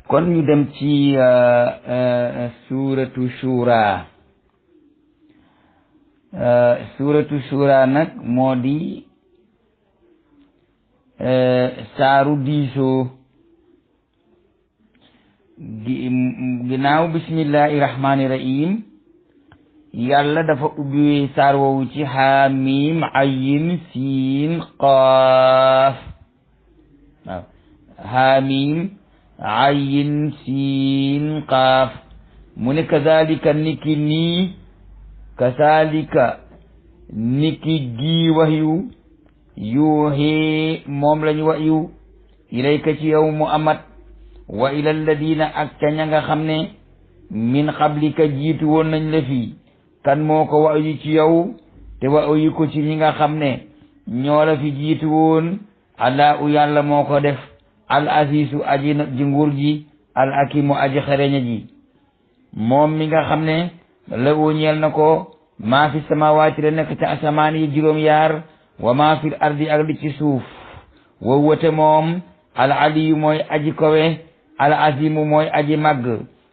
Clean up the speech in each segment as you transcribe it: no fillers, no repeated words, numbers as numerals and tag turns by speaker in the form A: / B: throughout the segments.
A: kon ñu dem ci suuratu shura. suuratu shura nag moo di saaru diisoo. ginnaaw bismillahi rahmani rahim yàlla dafa ubbi saar woowu ci xaamim ayin siin qaaf. waaw xaamim ayin siin qaaf mu ne kazalika niki nii kazalika niki gii waxyu yuuxi moom lañu waxyu ilayka ci yow Muhammad wa ila alladina ak ca ña nga xam ne min qablika jiitu woon nañ la fi. kan moo ko waxyu ci yow te waxyu ko ci ñi nga xam ne ñoo la fi jiitu woon. allah u yàlla moo ko def al asiisu aji ji nguur ji al akimu aji xereña ji moom mi nga xam ne la ñeel na ko maa fi samawaati la nekk ca asamaan yi juróom yaar wa maa fi ardi ak li ci suuf wa wote moom al aliyu mooy aji kowe al azimu mooy aji màgg.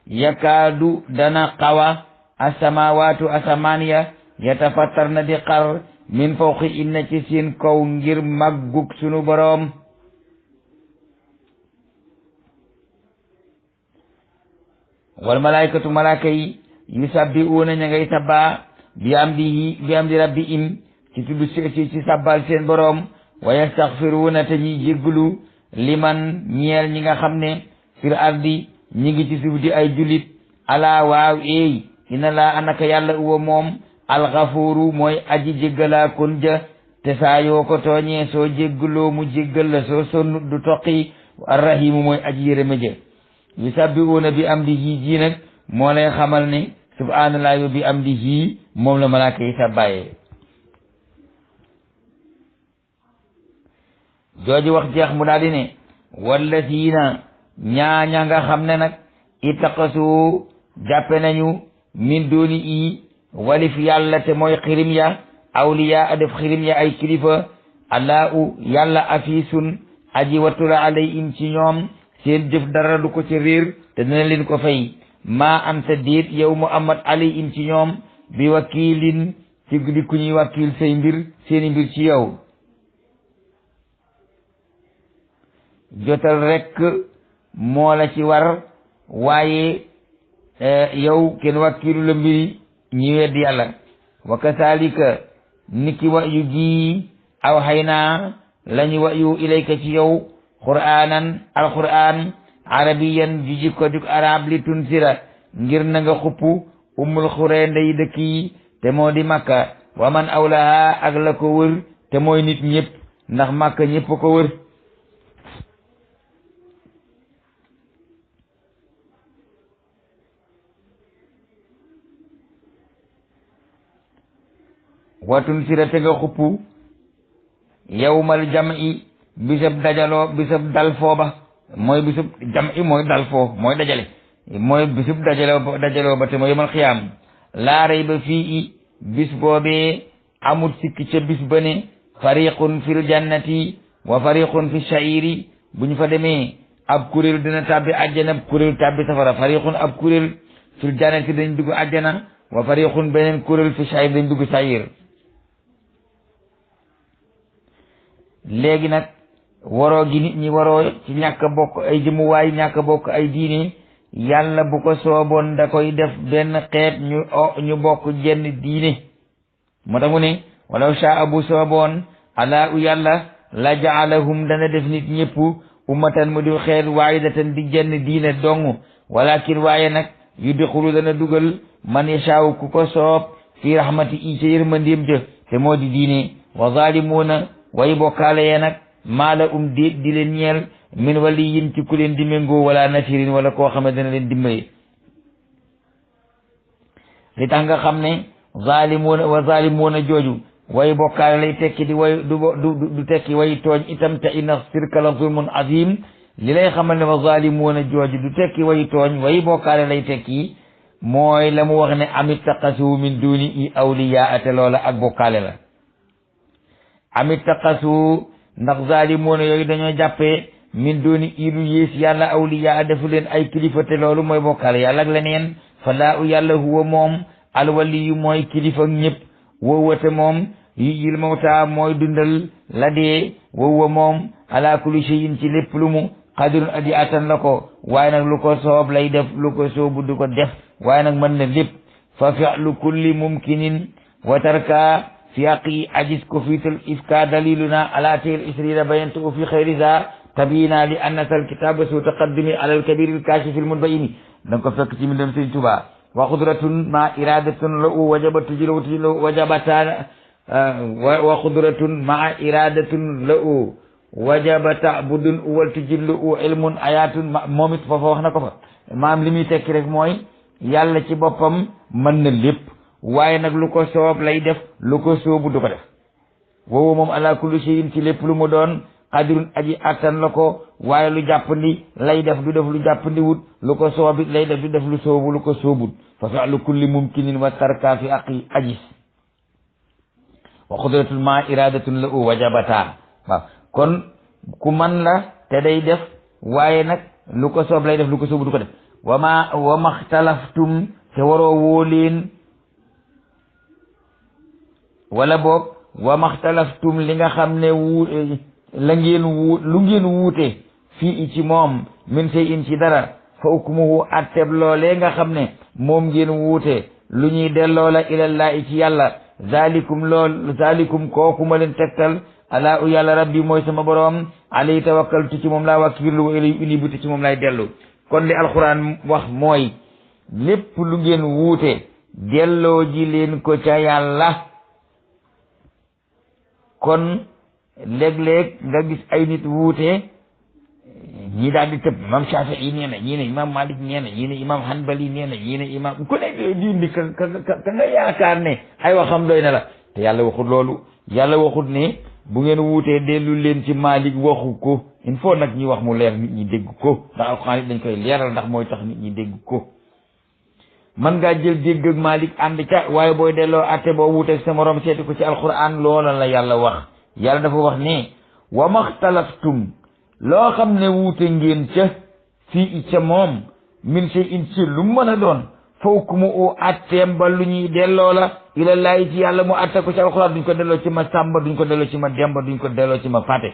A: yakaadu dana xawa asamawaatu asamaan ya yatafattar na di xar min fawqi inna ci seen kaw ngir màggug sunu boroom. wal malaykatu malaaka yi yusabbihuuna ña ngay sabbaa bi amdi rabbihim ci tudd ci sabbal seen boroom. wa yastaghfiruuna te ñuy jégglu liman ñeel ñi nga xam ne fil ardi ñi ngi ci suuf di ay julit. alaa waaw eey ina laa anaka yàlla uwa moom alxafuuru mooy aji jéggalaa kon ja te saa yoo ko tooñee soo jéggaloo mu jéggal la soo sonn du toqi. arrahimu mooy aji yërëme ja. yusabbihuuna bi amdihi ji nag moo lay xamal ne subhaanallahi wa bi amdihi moom la malaaka yi sàbbaayee. jooju wax jeex mu daal di ne wallasiina ñaaña nga xam ne nag ittaqasu jàppe nañu min dooni i walif yàlla te mooy xirim ya awliya a def xirim ya ay kilifa. allahu yàlla afisun aji wattula alayhim ci ñoom seen jëf dara du ko ci réer te dina leen ko fay. maa anta déet yow Muhammad alayhim ci ñoom bi wakiilin ci di ku ñuy wakiil say mbir seeni mbir ci yow. jotal rekk moo la ci war waaye yow kenn wakiilu la mbiri ñi wedd yàlla. wa kasaalika niki waxyu gi aw xaynaa lañu waxyu ilayka ci yow qur'aanan alqur'aan arabiyan ju jikko dik arab li tunsira ngir na nga xuppu ummul xuree ndey dëkk yi te moo di makka wa man awlaha ak la ko wër te mooy nit ñëpp ndax makka ñëpp ko wër. watun sira te nga xuppu yawmal jam'i bisab dajaloo bisab dal foo ba mooy bisub jam'i mooy dal foo mooy dajale mooy bisub dajaloo ba te mooy yawmal xiyaam. laa rayba fii bis boobee amul sikki ca bis ba ne fariqun fil jannati wa fariqun fi sha'iri bu ñu fa demee ab kuréel dina tàbbi àjjana ab kuréel tàbbi safara. fariqun ab kuréel fil jannati dañ dugg àjjana wa fariqun beneen kuréel fi sha'ir dañ dugg sha'ir. léegi nag waroo gi nit ñi waroo ci ñàkk a bokk ay jëmuwaay ñàkk a bokk ay diine yàlla bu ko sooboon da koy def benn xeet ñu bokk jenn diine. moo tax mu ne walaw shaa bu sooboon ala u yàlla la jaalahum dana def nit ñëpp ummatan mu di xeet waahidatan di jenn diine dong. walakin waaye nag yudxulu dana dugal man yashaaw ku ko soob fi rahmati i ca yërmandeem jë te moo di diine. wa zalimuuna way bokkaale ya nag maala déet di leen ñeel min waliyin ci ku leen di méngoo wala nasirin wala koo xam ne dana leen dimbale. li tax nga xam ne zalimuuna wa zalimuuna jooju way bokkaale lay tekki di way du tekki way tooñ itam te inna sirka la zulmun azim. li lay xamal ne wa zalimuuna jooju du tekki way tooñ way bokkaale lay tekki mooy la mu wax ne amit taqasu min duni i awliyaa te loola ak bokkaale la. amit taqasu ndax zalimuuna yooyu dañoo jàppee min dooni ilu yées yàlla awliya defu leen ay kilifa te loolu mooy bokkaale yàlla ak leneen fa laa u yàlla huwa moom alwaliyu mooy kilifa ñëpp wowate moom yil mawta mooy dundal la dee wowa moom ala kulli shay'in ci lépp lu mu qadirun aji attan la ko waaye nag lu ko soob lay def lu ko soobu du ko def waaye nag mën na lépp fa fi'lu kulli mumkinin wa tarka fi haqi ajis ko fiital ifka daliluna ala teel isrina bayantu fi xayri za tabina li annaka alkitaba su taqaddumi ala alkabir alkashif almunbayini da nga ko fekk ci mbindam Sëriñ Tuubaa wa qudratun ma iradatun la u wajabatu jilu wajabata wa qudratun ma iradatun la u wajabata budun uwal tujillu u ilmun ayatun moom it foofa wax na ko fa maam li muy tekki rek mooy yàlla ci boppam mën na lépp waaye nag lu ko soob lay def lu ko soobu du ko def woowu moom ala kulli shay'in ci lépp lu mu doon qadirun aji attan la ko waaye lu jàppandi lay def du def lu jàppandi wut lu ko soobit lay def du def lu soobu lu ko soobut fa fi'lu kulli mumkinin wa tarka fi aqi ajis wa qudratul ma iradatun la u wajabata waaw kon ku man la te day def waaye nag lu ko soob lay def lu ko soobu du ko def wa maxtalaftum te waroo woo leen wala boog wa maxtalaftum li nga xam ne lu ngeen wuute fii ci moom min shay'in ci dara fa hukmuhu atteb loolee nga xam ne moom ngeen wuute lu ñuy delloo la ilallahi ci yàlla zalikum kooku ma leen tegtal ala u yàlla rabbi mooy sama boroom alayhi tawakkaltu ci moom laa wakkirlu wa ilayhi unibu ci moom laay dellu kon li alquran wax mooy lépp lu ngeen wuute delloo ji leen ko ca yàlla kon léeg-léeg nga gis ay nit wuute ñii daal di tëb imam Shafii nee na ñii ne imam Malik nee na ñii ne imam Hanbali nee na ñii ne imam ku nekk di indi ka nga yaakaar ne ay waxam doy na la te yàlla waxut loolu yàlla waxut ne bu ngeen wuutee dellu leen ci Malik waxu ko il faut nag ñi wax mu leer nit ñi dégg ko ndax alxuraan it dañ koy leeral ndax mooy tax nit ñi dégg ko man ngaa jël dégg ak Malik ànd ca waaye booy delloo atte boo wuuteeg sa morom seeti ko ci alxuraan loola la yàlla wax yàlla dafa wax ne wa maxtalaftum loo xam ne wuute ngeen ca fii ca moom min shay'in ci lu mën a doon fa hukmu u atteem ba lu ñuy delloo la ilallaahi ci yàlla mu atte ko ci alxuraan duñ ko delloo ci ma sàmba duñ ko delloo ci ma demba duñ ko delloo ci ma fàtte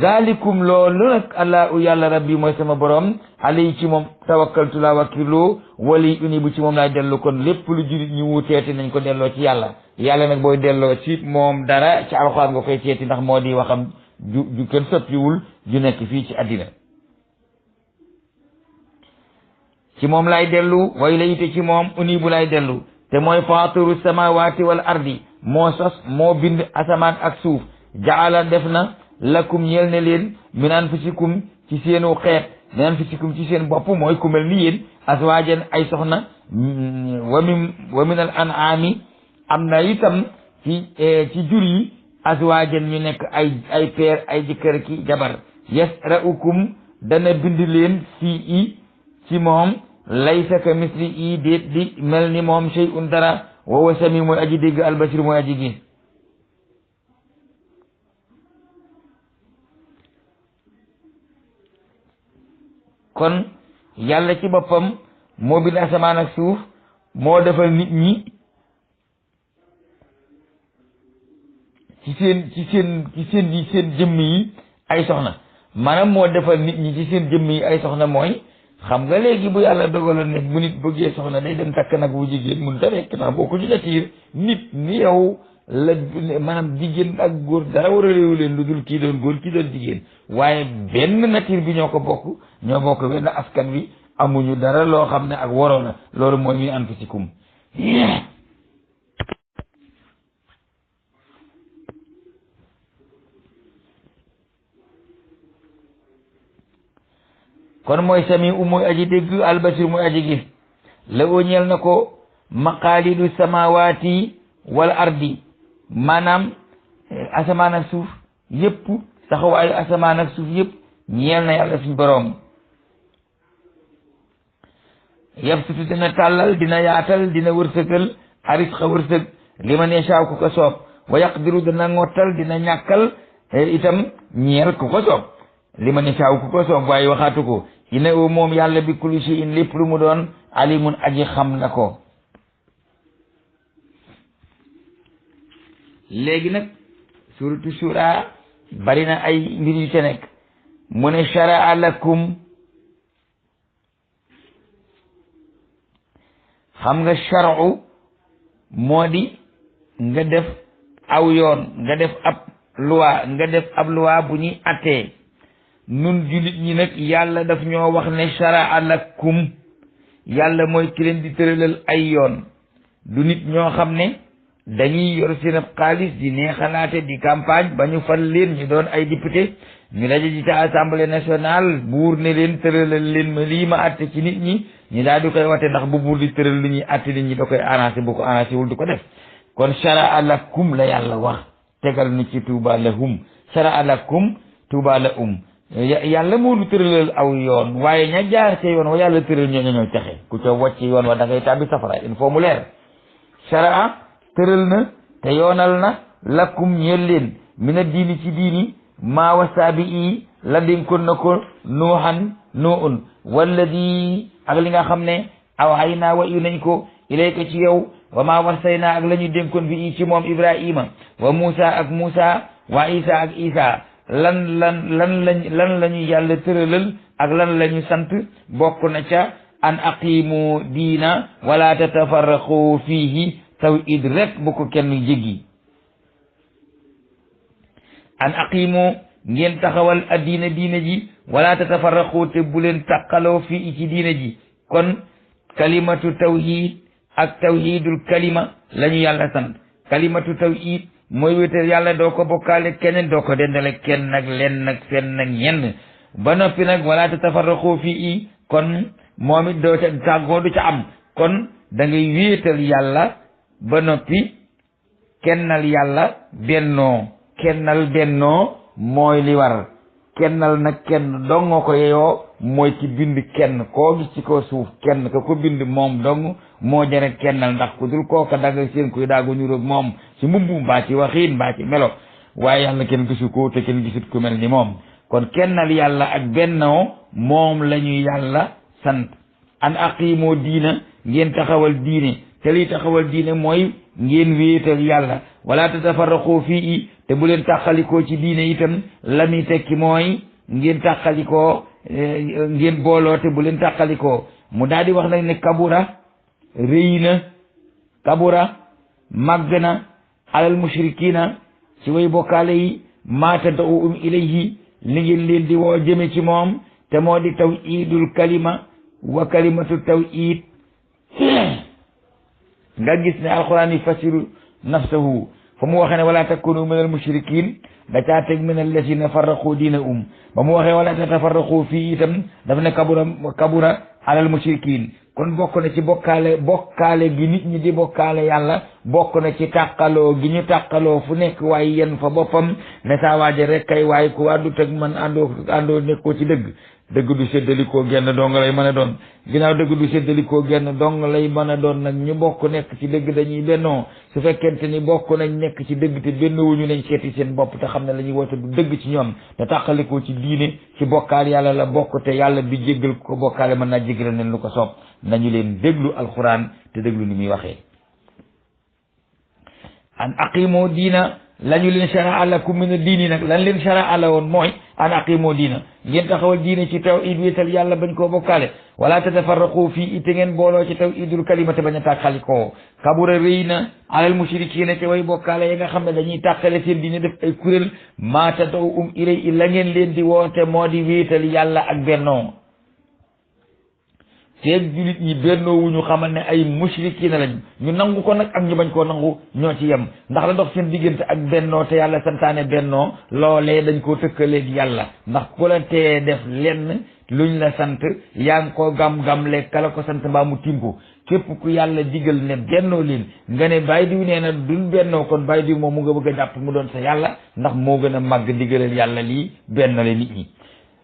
A: zalikum loolu nag allah u yàlla rabbi mooy sama borom alayhi ci moom tawakkaltu laa wakkirlu wali uni bu ci moom laay dellu kon lépp lu jurit ñu wuteeti nañ ko delloo ci yàlla yàlla nag booy delloo ci moom dara ci alxuraan nga koy seeti ndax moo di waxam ju kenn sottiwul ju nekk fii ci àddina ci moom laay dellu way la yite ci moom uni bu laay dellu te mooy faatiru samawati wal ardi moo sos moo bind asamaan ak suuf jaala def na lakum ñeel ne leen min anfusikum ci seenu xeet min anfusikum ci seen bopp mooy ku mel ni yéen azwaajan ay soxna wa min al an'ami am na itam ci jur yi azwaajan ñu nekk ay peer ay jëkkër ki jabar yasra'ukum dana bind leen fii i ci moom laysa ka misli i déet di mel ni moom shay'un dara wa huwa sami mooy aji dégg albasir mooy aji gis kon yàlla ci boppam moo bind asamaan ak suuf moo defal nit ñi ci seen jëmm yi ay soxna maanaam moo defal nit ñi ci seen jëmm yi ay soxna mooy xam nga léegi bu yàlla dogaloon ne bu nit bëggee soxna day dem takk nag bu jigéen mun ta nekk ndax boo ko ci natiir nit ni yow la maanaam jigéen ak góor dara war a réewu leen lu dul kii doon góor kii doon jigéen waaye benn nature bi ñoo ko bokk ñoo bokk benn askan wi amuñu dara loo xam ne ak waroo na loolu mooy min anfusikum kon mooy sami u mooy aji dégg albasir mooy aji gis la oo ñeel na ko maqaalidu samawati wal ardi maanaam asamaan ak suuf yëpp taxawaayu asamaan ak suuf yëpp ñeel na yàlla suñ boroom yabsutu dina tàllal dina yaatal dina wërsëgal arisqa wërsëg liman yashaa ku ko soob wa yaqdiru dina ngottal dina ñàkkal itam ñeel ku ko soob liman yashaa'u ku ko soob waaye waxaatu ko innahu moom yàlla bi kulli shay'in lépp lu mu doon alimun aji xam na ko. léegi nag suratu shura bari na ay mbir yu ca nekk mu ne shara'a lakum xam nga shar'u moo di nga def aw yoon nga def ab loi bu ñuy attee nun jullit ñi nag yàlla daf ñoo wax ne shara'a lakum yàlla mooy ki leen di tëralal ay yoon du nit ñoo xam ne dañuy yor seen ab xaalis di neexalaate di campagne ba ñu fal leen ñu doon ay député ñu daje ci ca assemblée nationale buur ne leen tëralal leen ma lii ma atte ci nit ñi ñu daal di koy wate ndax bu buur di tëral lu ñuy atte nit ñi da koy arrangé bu ko arrangé wul du ko def kon shara'a lakum la yàlla wax tegal nu ci tuuba lahum shara'a lakum tuuba lahum yàlla moo nu tëralal aw yoon waaye ña jaar ca yoon wa yàlla tëral ñoo ñooy texe ku ca wàcc yoon wa da ngay tàbbi safara il faut mu leer shara'a tëral na te yoonal na lakum ñeel leen mina diini ci diini maa wasaa bi i la dénkoon na ko nuuhun walladi ak li nga xam ne awhaynaa wa yu nañ ko ilayka ci yow wa maa wasaynaa ak la ñu dénkoon bi i ci moom ibrahima wa muusa ak muusa wa isa ak isa lan la ñu yàlla tëralal ak lan la ñu sant bokk na ca an aqimu diina wala tatafarraqu fiihi tawhid rek bu ko kenn jéggi an aqimu ngeen taxawal addiina diina ji wala tatafarraqu te bu leen taqaloo fii ci diina ji kon kalimatu tawhid ak tawhidul kalima la ñu yàlla sant kalimatu tawhid mooy wéetal yàlla doo ko bokkaale keneen doo ko dendale kenn nag len nag fenn nag ñenn ba noppi nag wala tatafarraqu fii kon moom it doo ca tàggoo du ca am kon da ngay wéetal yàlla ba noppi kennal yàlla bennoo mooy li war kennal nag kenn dong ko yeyoo mooy ki bind kenn koo gis ci ko suuf kenn ka ko bind moom dong moo jëre kennal ndax ku dul kooka dagga seen koy daagu niroog moom ci mbubb mbaa ci waxiin mbaa ci melo waaye yàlla kenn gisu ko te kenn gisut ku mel ni moom kon kennal yàlla ak bennoo moom la ñu yàlla sant an aqimoo diina ngeen taxawal diine te liy taxawal diine mooy ngeen wéetal yàlla wala tatafarraqu fii te bu leen tàqalikoo ci diine itam la muy tekki mooy ngeen tàqalikoo ngeen booloo te bu leen tàqalikoo mu daal di wax nag ne kabura rëy na kabura màgg na alal mushrikina ci way bokkaale yi maa tad'uhum ilayhi li ngeen leen di woo jëme ci moom te moo di tawhidul kalima wa kalimatu tawhid nga gis ne alquran yi fasiru nafsahu fa mu waxee ne wala takunu min al mushrikin da caa teg min alladina farraqu diinahum ba mu waxee wala tatafarraqu fii itam dafa ne kabura alal mushrikin kon bokk na ci bokkaale gi nit ñi di bokkaale yàlla bokk na ci tàqaloo gi ñu tàqaloo fu nekk waaye yen fa boppam ne saa waaje rek kay waaye ku àndut ak man àndoo nekkoo ci dëgg du séddalikoo genn dong lay mën a doon ginnaaw dëgg du séddalikoo genn dong lay mën a doon nag ñu bokk nekk ci dëgg dañuy bennoo su fekkente ni bokk nañ nekk ci dëgg te bennowuñu nañ seeti seen bopp te xam ne la ñuy woote du dëgg ci ñoom te tàqalikoo ci diine ci bokkaal yàlla la bokk te yàlla bi jéggal ko bokkaale mën naa jéggal leen lu ko soob nañu leen déglu alquran te déglu ni muy waxee an aqimoo diina lañu leen shara'a lakum min diini nag lan leen shara'a la woon mooy an aqimoo diina ngeen taxawal diine ci tawhid wéetal yàlla bañ koo bokkaale wala tatafarraqu fii ite ngeen booloo ci tawhidul kalimate bañ a tàqalikoo kabura rëy na alal mushrikiina ci way bokkaale yi nga xam ne dañuy tàqale seen diine def ay kuréel maa tad'uhum ilayhi la ngeen leen di woote moo di wéetal yàlla ak bennoo seen julit ñi bennoo wu ñu xamal ne ay mushrikina lañ ñu nangu ko nag ak ñu bañ koo nangu ñoo ci yem ndax la dox seen diggante ak bennoo te yàlla santaane bennoo loolee dañ koo tëkkaleeg yàlla ndax ku la tee def lenn luñ la sant yaa ngi ko gam-gamle kala ko sant mbaa mu timko képp ku yàlla digal ne bennoo leen nga ne bàyyi diw nee na duñ bennoo kon bàyyi diw moom mu nga bëgg a jàpp mu doon sa yàlla ndax moo gën a màgg digalal yàlla lii bennale nit ñi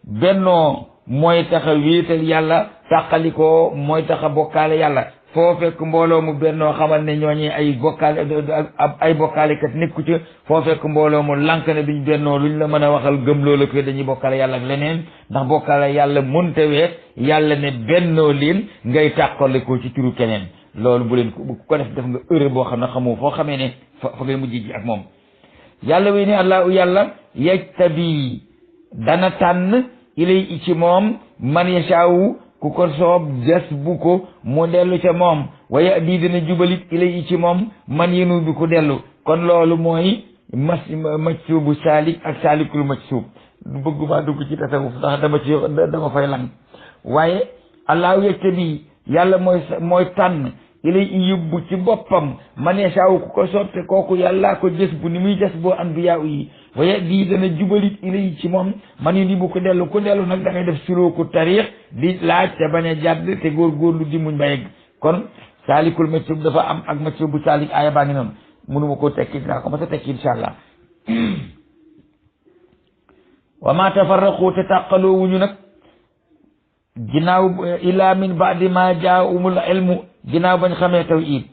A: bennoo mooy tax a wéetal yàlla tàqalikoo mooy tax a bokkaale yàlla foo fekk mbooloo mu bennoo xamal ne ñooñi ay bokkaalekat nekku ca foo fekk mbooloo mu lànk ne duñ bennoo luñ la mën a waxal gëm loola ko dañuy bokkaale yàlla ak leneen ndax bokkaale yàlla mënta weet yàlla ne bennoo leen ngay tàqale ko ci turu keneen loolu bu leen ko def nga erreur boo xam ne xamoo foo xamee ne fa ngay mujj ji ak moom yàlla wéy ne allahu yàlla yajtabi dana tànn ilay ci moom man yashaawu ku ko soob jas bu ko mu dellu ca moom waaye bii dina jubalit ilay ci moom man yenu bi ku dellu kon loolu mooy majsuubu saalik ak saalikul majsuub bëgguma dugg ci tasawuf ndax dama fay lan waaye allahu yajtabi yàlla mooy tànn ilay yóbbu ci boppam man yashaawu ku ko soob te kooku yàllaa ko jës bu ni muy jas boo anbiyaa yi waaye bii dana jubalit ilay ci moom man yi ni bu ko dellu nag da ngay def sulooku tariix di laaj te bañ a jàdd te góorgóorlu di muñ ba yegg kon saalikul majsuub dafa am ak majsuub bu saalik aaya baa ngi noonu mënuma koo tekki dinaa ko mas a tekki insha allah wa ma tafarraqu te tàqaloo wuñu nag ginnaaw illa min baadi ma jaahumul ilmu ginnaaw bañ xamee tawhid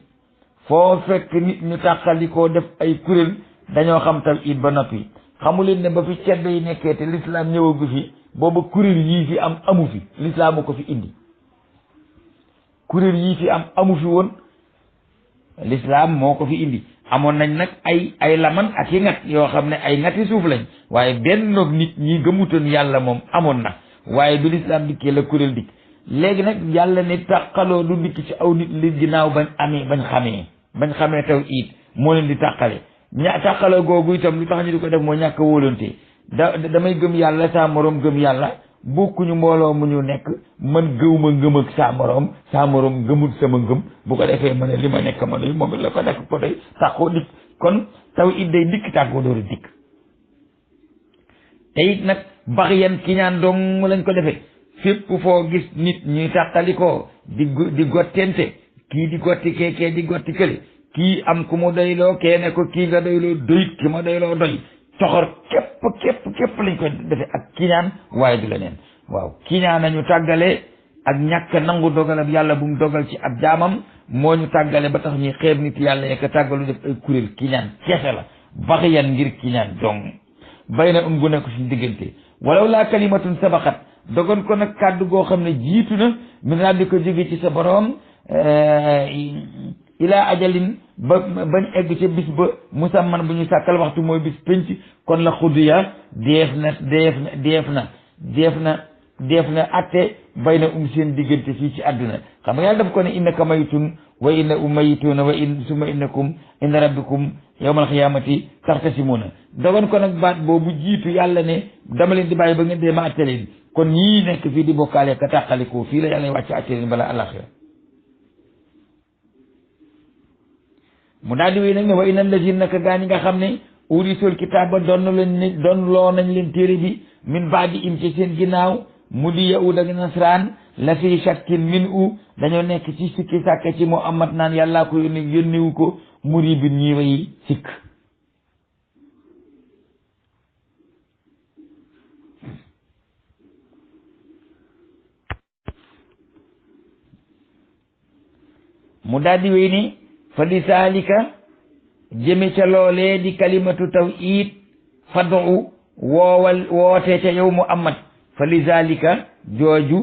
A: foo fekk nit ñu tàqalikoo def ay kuréel dañoo xam tawhid ba noppi xamuleen ne ba fi ceddo yi nekkee te l'islam ñëwagu fi booba kuréel yii fi am amu fi l'islam moo ko fi indi kuréel yii fi am amu fi woon l'islam moo ko fi indi amoon nañ nag ay laman ak yi ngat yoo xam ne ay ngati suuf lañ waaye benn nit ñi gëmutoon yàlla moom amoon na waaye bi l'islam dikkee la kuréel dikk léegi nag yàlla ne tàqaloo du dikk ci aw nit li ginnaaw bañ xamee tawhid moo leen di tàqale tàqaloo googu itam lu tax ñu di ko def moo ñàkk a wóolante damay gëm yàlla saa moroom gëm yàlla bokkuñu mbooloo mu ñu nekk man gëwma ngëm ak saa moroom gëmul sama ngëm bu ko defee ma ne li ma nekk ma doy moom it la ko nekk ko doy tàqoo dikk kon tawhid day dikk tàqoo door a dikk te it nag bax yan ki ñaan dong lañ ko defee fépp foo gis nit ñuy tàqalikoo di gottente kii di gotti kee di gotti kële kii am ku mu doyloo kee ne ko kii nga doyloo doyit ki ma doyloo doy coxor képp lañ koy defee ak kiñaan waaye du leneen waaw kiñaan nañu tàggale ak ñàkk nangu dogalab yàlla bu mu dogal ci ab jaamam moo ñu tàggale ba tax ñuy xeeb nit yàlla yekk tàggalu def ay kuréel kiñaan keese la bax yan ngir kiñaan dong bay na gu nekk suñ diggante walaw laa kalimatun sabaxat dogon ko nag kàddu goo xam ne jiitu na min rabbi ko jóge ci sa boroom ilaa ajalin bañ egg ca bis ba musamman bu ñu sàkkal waxtu mooy bis penc kon la xudiya deef na atte bay na seen diggante fii ci àdduna xam nga yàlla daf ko ne innaka maytun wa inna mayituuna wa in summa innakum inda rabbikum yawmal xiyaamati taxtasimuuna dogon ko nag baat boobu jiitu yàlla ne dama leen di bàyyi ba ngeen dee ma atte leen kon ñii nekk fii di bokkaale ka tàqalikoo fii la yàlla wàcc atte leen bala alaxira mu daal di wéy nag ne wa inna allazina naka gaa ñi nga xam ne urisul kitaaba doon loo nañ leen téere bi min baadi im ci seen ginnaaw mu di yahud ak nasraan la fi shakkin min u dañoo nekk ci sikki sàkk ci Muhammad naan yàllaa ko yónniwu ko muribin ñi way sikk mu daal di wéy ni fa li saalika jëme ca loolee di kalimatu tawhid fadu woote ca yow Muhammad fa li zalika jooju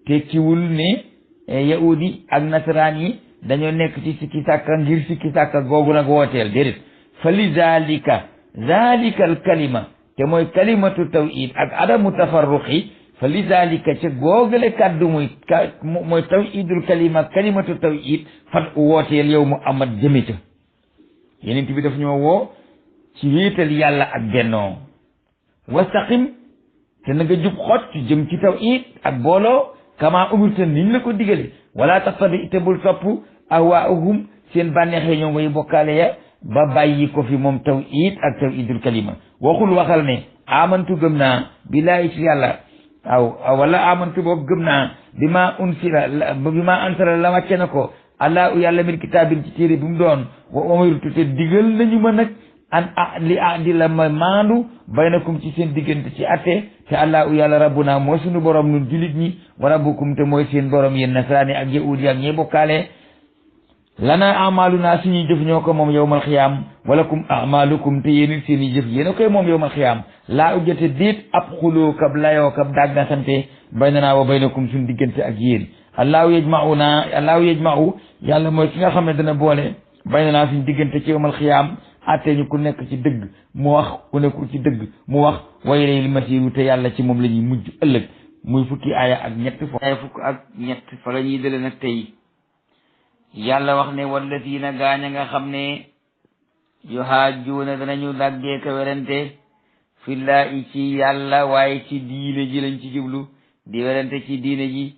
A: tekkiwul ne yahudi ak nasaraan yi dañoo nekk ci sikki sàkka ngir sikki sàkka googu nag wooteel déedéet fa li zalika al kalima te mooy kalimatu tawhid ak adamu tafarruqi fa li zalika ca googale kàddu mooy tawhidul kalima kalimatu tawhid fat wooteel yow Muhammad jëme ca yenent bi daf ñoo woo ci wéetal yàlla ak bennoo wastaqim te na nga jub xot jëm ci tawhid ak booloo kama umirta niñ la ko digale wala tattabi te bul topp ahwaahum seen bànneexee ñoo ngay bokkaale ya ba bàyyi ko fi moom tawhid ak tawhidul kalima waxul waxal ne amantu gëm naa billaahi ci yàlla wala amantu boobu gëm naa bi ma ansala la wàcce na ko allah yàlla min kitaabin ci téere bi mu doon wa umirtu te digal nañu ma nag di la ma maandu baynakum ci seen diggante ci atte te allah yàlla rabbuna mooy suñu borom nun julit ñi wa rabbukum te mooy seen borom yéen nasaraani ak yahudi ak ñee bokkaale lana amaluna suñuy jëf ñoo ko moom yawmal xiyaam walakum amalukum te yéen seen i jëf yéen a koy moom yawmal xiyaam laa ujjate déet ab xuloo kab layoo kab dagga sante baynanaa wa baynakum suñu diggante ak yéen allahu yajma'u yàlla mooy ki nga xam ne dana boole baynanaa suñu diggante ci yawmal xiyaam atte ñu ku nekk ci dëgg mu wax ku nekkul ci dëgg mu wax wa ilayhil masiiru te yàlla ci moom la ñuy mujj ëllëg muy fukki aaya ak ñett fa la ñuy dële nag tey yàlla wax ne wallazina gaañ a nga xam ne yuhaajuuna danañu daggee ka werante fillaahi ci yàlla waaye ci diine ji lañ ci jublu di werante ci diine ji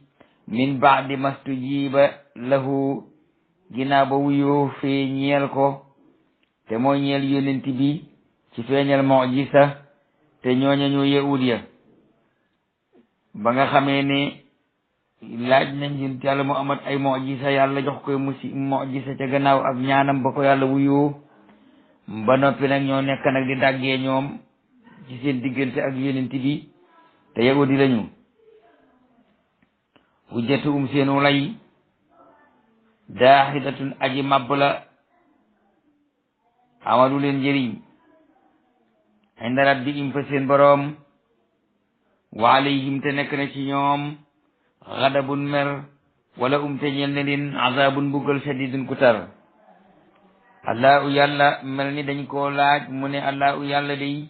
A: min baadi mastujiba lahu ginnaaw ba wuyoo fee ñeel ko te moo ñeel yonent bi ci feeñal mujisa te ñooña ñoo yahud ya ba nga xamee ne laaj nañ yonent yàlla Muhammad ay mujisa yàlla jox koy mujisa ca gannaaw ak ñaanam ba ko yàlla wuyoo ba noppi nag ñoo nekk nag di daggee ñoom ci seen diggante ak yonent bi te yahudi lañu hujjatuhum seenu lay daaxidatun aji màbb la amalu leen njëriñ inda rabbihim fa seen boroom wa alayhim te nekk na ci ñoom xadabun mer wala te ñeel ne leen azabun buggal shadidun ku tar allahu yàlla mel ni dañ koo laaj mu ne allahu yàlla day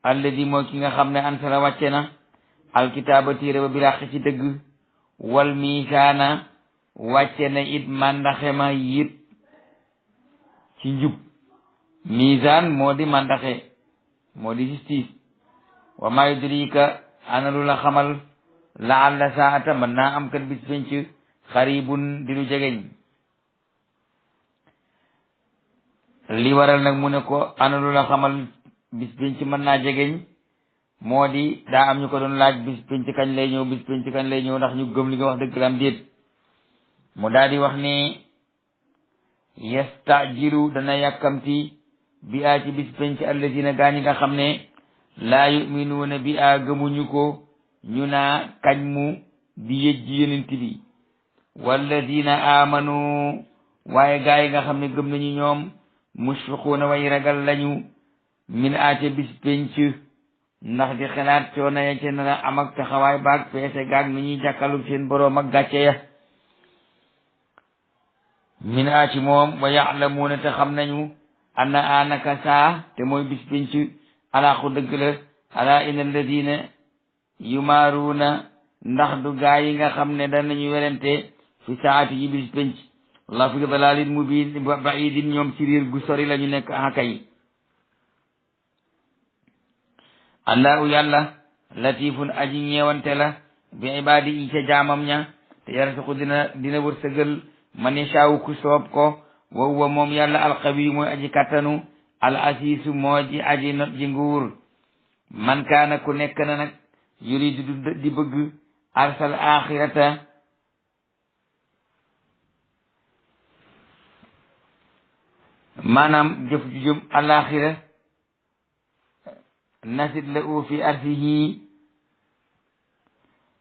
A: alladi moo ki nga xam ne ansala wàcce na alkitaaba téere ba bilàq ci dëgg wal miisaana wàcce na it màndaxe ma yit ci njub misaan moo di màndaxe moo di justice wa ma yudrika ana lu la xamal laalla saata mën naa am kat bis penc xaribun di lu jegeñ li waral nag mu ne ko ana lu la xamal bis penc mën naa jegeñ moo di daa am ñu ko doon laaj bis penc kañ lay ñëw bis penc kañ lay ñëw ndax ñu gëm li nga wax dëgg la am déet mu daal di wax ne yastajilu dana yàkkamti bi a ci bis penc allazina gaa ñi nga xam ne laa yuminuuna bi a gëmuñu ko ñu naa kañ mu di yëjji yonent bi wallazina amanu waaye gaa yi nga xam ne gëm nañu ñoom mushfiquuna way ragal lañu min a ca bis penc ndax di xalaat coono ya ca nar a am ak taxawaay baag peese gaag ni ñuy jàkkalu seen boroom ak gàcce ya min a ci moom wa ya'lamuuna te xam nañu anna anaka saa te mooy bis penc alaaxu dëgg la ala inna alladina yumaaruuna ndax du gaa yi nga xam ne danañu werante fi saati yi bis penc wallah fi dalaalin mubiin baidin ñoom ci riir gu sori la ñu nekk akay allahu yàlla latifun aji ñeewante la bi ibaadi yi ca jaamam ña te yarsuqu dina wërsëgal man yashaawu ku soob ko wa huwa moom yàlla alqawi mooy aji kattanu al asiisu moo ji aji not ji nguur man kaana ku nekk na nag yuridu di bëgg arsal axirata maanaam jëf ju jëm alaxira nasit la u fi arsihi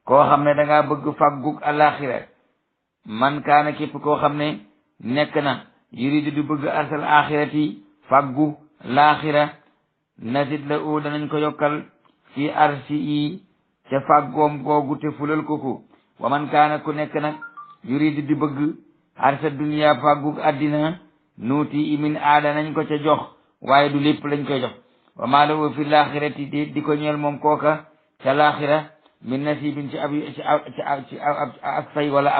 A: koo xam ne da ngaa bëgg faggug alaxira man kaana képp koo xam ne nekk na yuridu di bëgg arsal axirati faggu laaxira nasit la u danañ ko yokkal fi arsihi ca faggoom googu te fulal ko wa man kaana ku nekk nag yuridu di bëgg arsa dunya faggug addina nuuti imin aada nañ ko ca jox waaye du lépp lañ koy jox wa maa lahu fi laaxirati di ko ñeel moom kooka ca laaxira min nasibin ci ab say wala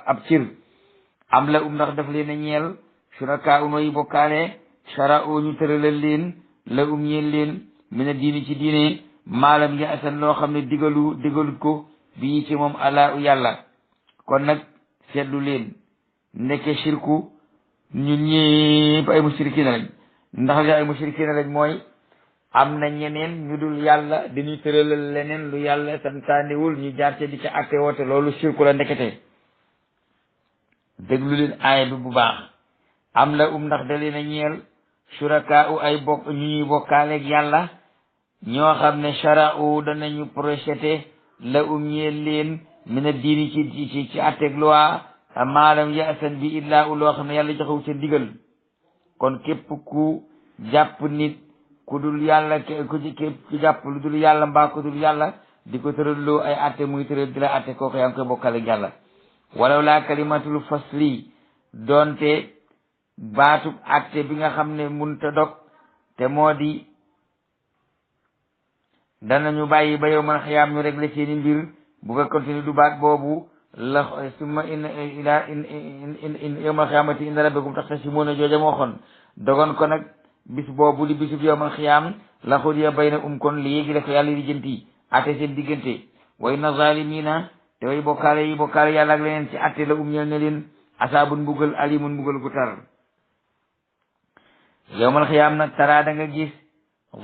A: ab cir am la ndax daf leen a ñeel suraka unoyi bokkaale shara o ñu tëralal leen la ñeel leen mina diini ci diine maalam ya asan loo xam ne digalut ko bii ci moom ala u yàlla kon nag seetlu leen ndeke shirku ñun ñëpp ay mushrikina lañ ndax li ay mushrikina lañ mooy am na ñeneen ñu dul yàlla dañuy tëralal leneen lu yàlla santaanewul ñu jaar ca di ca atte woote loolu shirku la ndekete déglu leen aaya bi bu baax am la ndax da leen a ñeel suraka u ay bokk ñu ñuy bokkaaleeg yàlla ñoo xam ne shara u danañu projeté la ñeel leen mina diini ci atteeg loi maalam yasan bi illaa loo xam ne yàlla joxewu ca ndigal kon képp ku jàpp nit ku dul yàlla ku jàpp lu dul yàlla mbaa ku dul yàlla di ko tëralloo ay atte muy tëral di la atte kooku yaa ngi koy bokkale ak yàlla walaw laa kalimatul fasli doonte baatub atte bi nga xam ne munta dog te moo di danañu bàyyi ba yow man xiyaam ñu réglé seeni mbir bu fekkoon ni du baat boobu la summa in yawmal xiyaamati inda rabbikum taxtasimuuna jooja moo xoon dogon ko nag bis boobu li bisub yawmal xiyaam la xudiya bayna kon léegi la ko yàlla di jënti atte seen diggante wa inna zaalimiina te way bokkaale yi bokkaale yàlla ak leneen ci atte la ñeel ne leen asaabun mbugal alimun mbugal gu tar yawmal xiyaam nag taraa da nga gis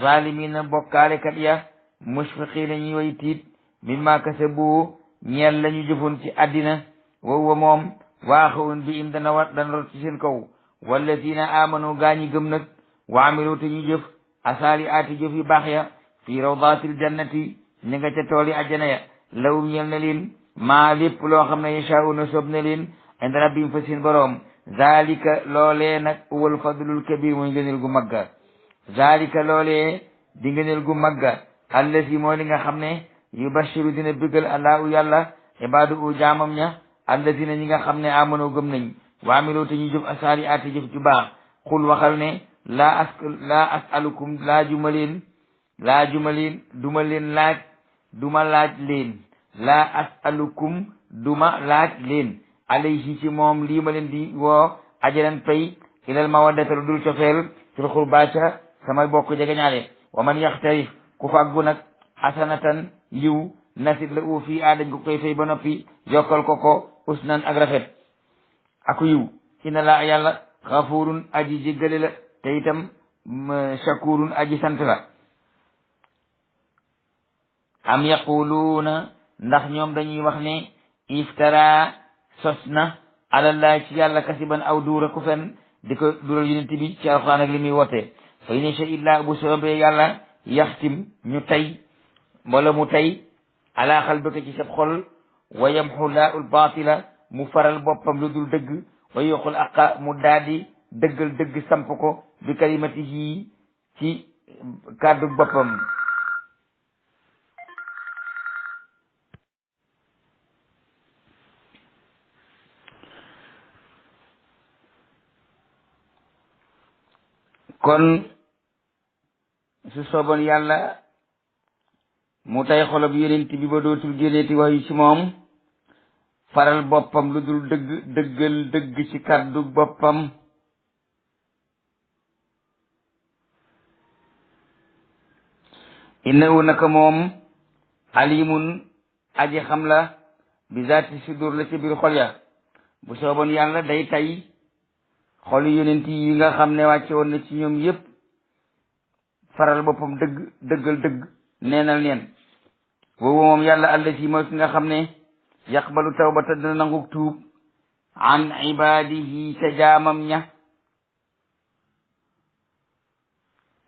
A: zaalimiina bokkaale kat ya mushfiqiina ñuy way tiit mimma kasabu ñeel lañu jëfoon ci àddina wa moom waaxawun bi im dana rot ci seen kaw walladina amanu gaañi gëm nag wa amilu te ñu jëf asaali aati jëf yu baax ya fii rawdatil jannati ñi nga ca tool yi àjjana ya lawum ñeel na leen maa lépp loo xam ne yashaa'una soob na leen inda rabbihim fa seen boroom zalika loolee nag huwal fadlul kabir mooy ngëneel gu magga zalika loolee di ngëneel gu magga allazi mooy li nga xam ne yubashiru dina bëggal allahu yàlla ibaadu u jaamam ña allazina ñi nga xam ne amano gëm nañ wa amilu te ñu jëf asaali aati jëf ju baax xul waxal ne laa asalukum laajuma leen duma laaj leen laa asalukum duma laaj leen alayhi ci moom lii ma leen di woo ajaran pay ilal mawaddata lu dul cofeel fil xurbaa ca samay bokk jege ñaale wa man yaxtarif ku fàggu nag asanatan yiw nasit la u fii dañ ko koy fay ba noppi yokkal ko usnan ak rafet aku yiw inna laa yàlla xafurun aji jéggale la te itam shakurun aji sant la am yaquluuna ndax ñoom dañuy wax ne iftara sos na alallahi ci yàlla kasiban aw duura ku fen di ko dural yonent bi ci alxuraan ak li muy woote fa in yasha illaa bu soobee yàlla yaxtim ñu tey wala mu tey ala xalbika ci sab xol wa yamxu laaul baatila mu faral boppam lu dul dëgg wa yoqul aqa mu daadi dëggal dëgg samp ko bi kalimatihi ci kàddu boppam kon su sooboon yàlla mu tay xolob yonent bi ba dootul génneeti wax yu ci moom faral boppam lu dul dëggal dëgg ci kàddu boppam innahu naka moom alimun aji xam la bi zaati sudur la ci biir xol ya bu sooboon yàlla day tay xolu yonent yi nga xam ne wàcce woon na ci ñoom yépp faral boppam dëggal dëgg neenal neen boobu moom yàlla allati mooy ki nga xam ne yaqbalu tawbata dina nangu tuub an ibadihi ca jaamam ña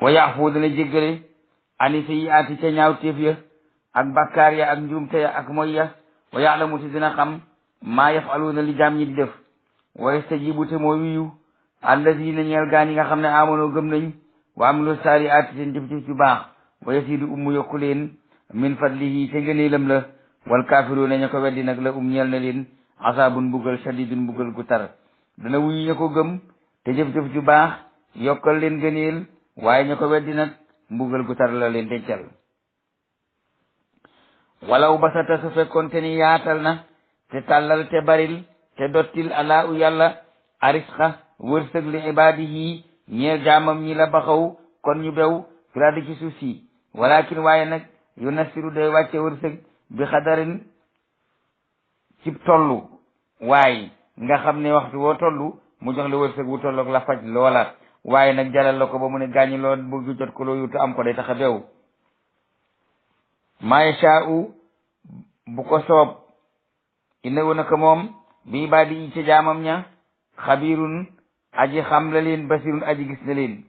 A: wa yaafu dana jéggale ani sayyiaati ca ñaawteef ya ak bakkaar ya ak njuumte ya ak moy ya wa yaalamu te dina xam maa yafaluuna li jaam ñi di def wa yastajibu te moo wiyu allazina ñeel gaa ñi nga xam ne amonoo gëm nañ wa amilu saalihaati seen jëf-jëf yu baax wa yasidu yokku leen min fadlihi te ngëneelam la wal kaafiruuna ña ko weddi nag la ñeel na leen asaabun mbugal shadidun mbugal gu tar dana wuyu ña ko gëm te jëf-jëf ju baax yokkal leen ngëneel waaye ña ko weddi nag mbugal gu tar la leen dencal walaw basata su fekkoon te ni yaatal na te tàllal te baril te dottil alaa u yàlla arisqa wërsëg li ibaadihi ñeel jaamam ñi la baxaw kon ñu bew firaadi ci suuf si walakin waaye nag yu nasiru day wàcce wërsëg bi xadarin ci tollu waaye nga xam ne waxtu woo tollu mu jox la wërsëg wu tolloog la faj loola waaye nag jalal la ko ba mu ne gaañi loo bëgg jot ko loo yutu am ko day tax a bew maa yashaa'u bu ko soob innahu naka moom bi ibaadi yi ca jaamam ña xabirun aji xam la leen basirun aji gis na leen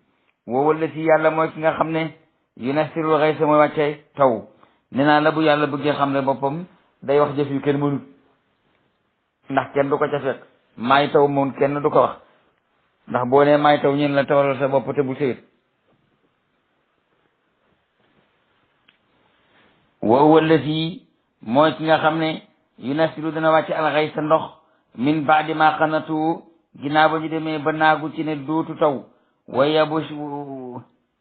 A: woo wala si yàlla mooy ki nga xam ne yunasirul xaysa mooy wàcce taw nee naa la bu yàlla bëggee xam ne boppam day wax jëf yu kenn mënut ndax kenn du ko ca fekk maay taw moom kenn du ko wax ndax boo nee maay taw ñeen la tawalal sa bopp te bu sëyit wa huwa allazi mooy ki nga xam ne yunasilu dana wàcc alxay sa ndox min baadi ma xanatu ginnaaw ba ñu demee ba naagu ci ne dootu taw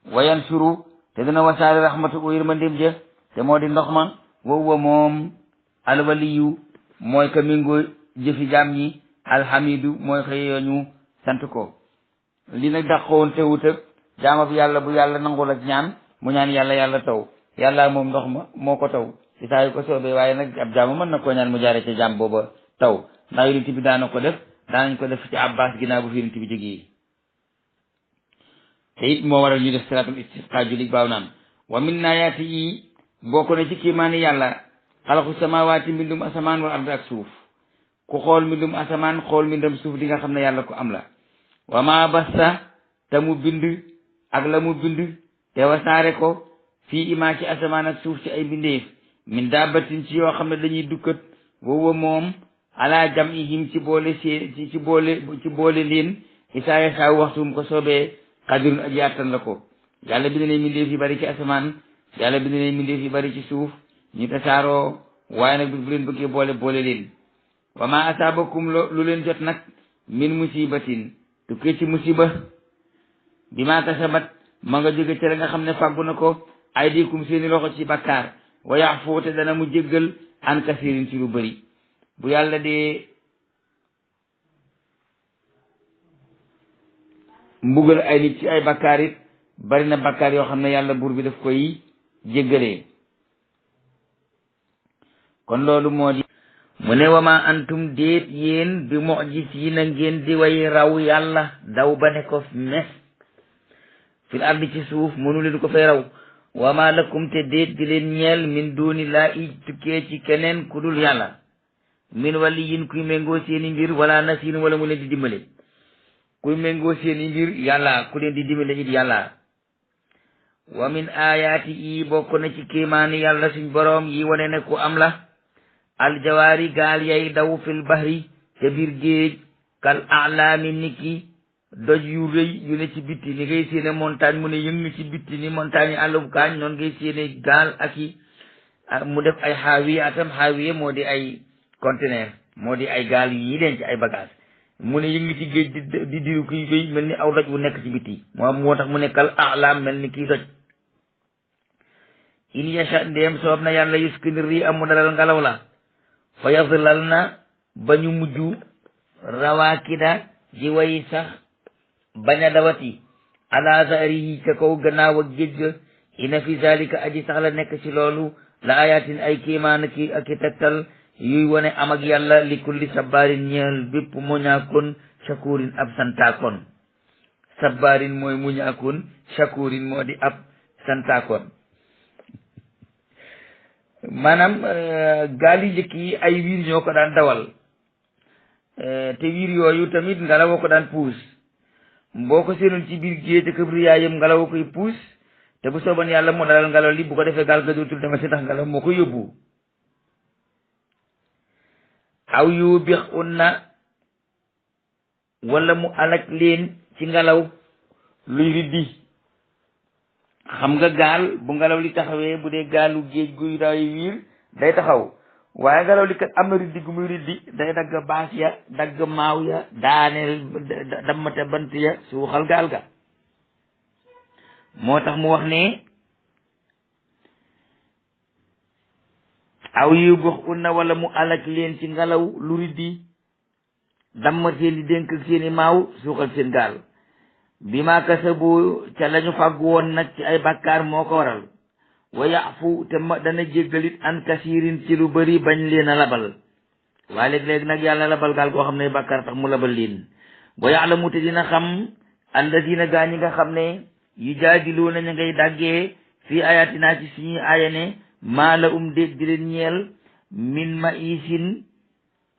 A: wayan suru te dana wasaare rahmatu ko yërmandeem ja te moo di ndox ma wa huwa moom alwaliyu mooy ka mingoo jëfi jaam ñi alhamidu mooy xëyee ñu sant ko li nag dàqoon te wut ak jaamab yàlla bu yàlla nangul ak ñaan mu ñaan yàlla yàlla taw yàlla moom ndox ma moo ko taw ci saa yu ko soobee waaye nag ab jaamu mën na koo ñaan mu jaare ca jaam booba taw ndax yonent bi daana ko def daanañ ko def ci abbas ginnaaw bu fi yonent bi jógee te it moo waral ñu def salaatul istisqa julli baaw naan wa min naayaati yi bokk na ci kiimaani yàlla xalaxu samawaati mbindum asamaan wal ard ak suuf ku xool mbindum asamaan xool mbindum suuf di nga xam ne yàlla ko am la wa ma basta te mu bind ak la mu bind te wasaare ko fii imaa ci asamaan ak suuf ci ay mbindeef min daabatin ci yoo xam ne dañuy dukkat woowa moom ala jam'ihim ci boole ci boole leen isaaya saa waxtum ko soobee xadirun aji attan la ko yàlla bind na mbindeef yi bari ci asamaan yàlla bind na mbindeef yi bari ci suuf ñu tasaaroo waaye nag bu leen bëggee boole leen wa ma asaabakum lu leen jot nag min musibatin tukkee ci musiba bi ma kasabat ma nga jóge ci la nga xam ne fàggu na ko aydikum seeni loxo ci bakkaar wa yaxfu te dana mu jéggal an kasirin ci lu bëri bu yàlla dee mbugal ay nit ci ay bakkaar it bari na bakkaar yoo xam ne yàlla buur bi daf koy jéggalee kon loolu moo di mu ne wama antum déet yéen bi mujisiina ngeen di way raw yàlla daw ba ne ko mes fil ardi ci suuf mënu leen ko fay raw wama lakum te déet di leen ñeel min duni laa i tukkee ci keneen ku dul yàlla min waliyin kuy méngoo seeni mbir wala nasiin wala mu leen di dimbale kuy méngoo seeni mbir yàlla ku leen di dimbale it yàlla wa min ayaati yi bokk na ci kéemaani yàlla suñ boroom yi wane ne ku am la aljawaari gaal yay daw fil bahri ca biir géej kal alaami niki doj yu rëy yu ne ci bitti ni ngay séene montagne mu ne yëng ci bitti ni montagne yi àllub kaañ noonu ngay séene gaal ak i mu def ay xaawiya atam xaawiya moo di ay conteneur moo di ay gaal yi denc ay bagage mu ne yëng ci géej di diru kiy rëy mel ni aw doj bu nekk ci bitti moo tax mu ne kal alaam mel ni kii doj in yasha ndéem soob na yàlla yuskini ri amu dalal ngelaw la fa yadlal na ba ñu mujj rawaakida ji way sax bañ a dawati ala zahrihi ca kaw gannaaw ak géej ga ina fi zalika aji sax la nekk ci loolu la ayatin ay kéemaan ak i tegtal yuy wone am ak yàlla li kulli sabarin ñeel bépp muñaakoon shakurin ab santaakoon sabarin mooy muñaakoon shakurin moo di ab santaakoon maanaam gaal yi njëkk yi ay wiir ñoo ko daan dawal te wiir yooyu tamit ngelaw ko daan puus boo ko seenoon ci biir géej te këbri yaayam ngelaw koy puus te bu sooban yàlla moo dalal ngelaw li bu ko defee gaal ga dootul dama si tax ngelaw moo ko yóbbu aw yu bix un na wala mu alak leen ci ngelaw luy riddi xam nga gaal bu ngelaw li taxawee bu dee gaalu géej guy day wiir day taxaw waaye ngelaw li kat am na riddi gu muy riddi day dagg baas ya dagg maaw ya daaneel dammate bant ya suuxal gaal ga moo tax mu wax ne aw yu bux unna wala mu alak leen ci ngelaw lu riddi damma seeni dénk seeni maaw suuxal seen gaal bi ma kasabu ca lañu fàggu woon nag ci ay bàkkaar moo ko waral wa yafu te ma dana jéggalit an kasirin ci lu bëri bañ leen a labal waaye léeg-léeg nag yàlla labal gaal goo xam ne bàkkaar tax mu labal leen wa ya'lamu te dina xam alladina gaa ñi nga xam ne yu jaadiluuna ñu ngay daggee fii ayatina ci suñuy aaya ne maa la déet di leen ñeel min ma isin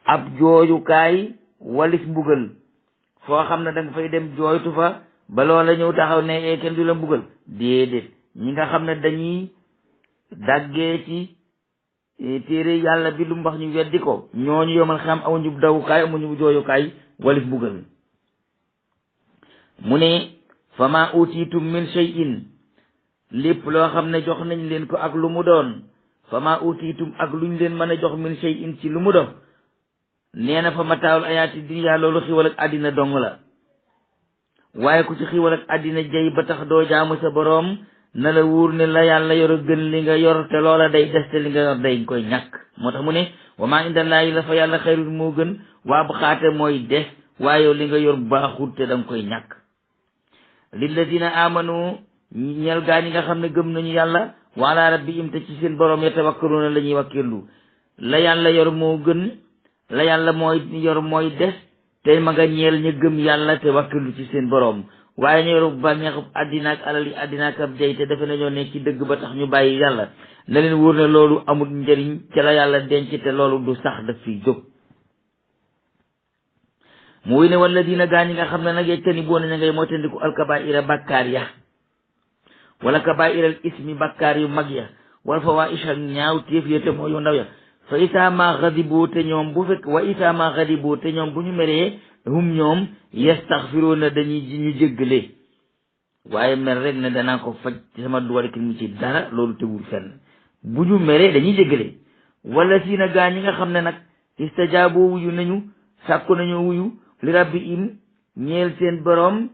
A: ab jooyukaay walis mbugal foo xam ne danga fay dem jooytu fa ba loola ñëw taxaw ne kenn du la mbugal déedéet ñi nga xam ne dañuy daggee ci téere yàlla bi lu mu wax ñu weddi ko ñooñu yomal xam amuñu dawukaay amuñu jooyukaay walif buggal mu ne fa ma utiitum min shay'in lépp loo xam ne jox nañ leen ko ak lu mu doon fa ma utiitum ak luñ leen mën a jox min shay'in ci lu mu doon nee na fa mataawul ayaati dunya loolu xiwal ak àddina dong la waaye ku ci xiwal ak àddina jay ba tax doo jaamu sa boroom na la wóor ne la yàlla yor a gën li nga yor te loola day des te li nga yor day koy ñàkk moo tax mu ne wa maa indallaahi la fa yàlla xayrul moo gën waa bu xaate mooy des waaye li nga yor baaxul te danga koy ñàkk lilladina amanu ñel gaa ñi nga xam ne gëm nañu yàlla wa ala rabbihim te ci seen boroom yatawakkaluuna la ñuy wakkirlu la yàlla yor moo gën la yàlla mooy yor mooy des te ma nga ñeel ña gëm yàlla te wakkirlu ci seen boroom waaye ñu yoru bànneexu àddina ak alal yi àddina ak ab jay te defe nañoo ne ci dëgg ba tax ñu bàyyi yàlla na leen wóor ne loolu amul njëriñ ca la yàlla denc te loolu du sax daf fiy jóg mu wuy ne walladina gaa ñi nga xam ne nag yejtani boo naña ngay moytandiku alkabaira bàkkaar ya wala kabairal ismi bàkkaar yu mag ya wala fawaisha ñaaw téef ya te mooy yu ndaw ya fa isaa ma xadiboo te ñoom bu fekk wa isaa ma xadiboo te ñoom bu ñu meree hum ñoom yastaxfiruuna dañuy ñu jéggale waaye mer rek ne danaa ko faj ci sama duwar ki mu ci dara loolu tegul fenn bu ñu meree dañuy jéggale wala si na gaa ñi nga xam ne nag istajaaboo wuyu nañu sàkku nañu wuyu li rabbihim ñeel seen boroom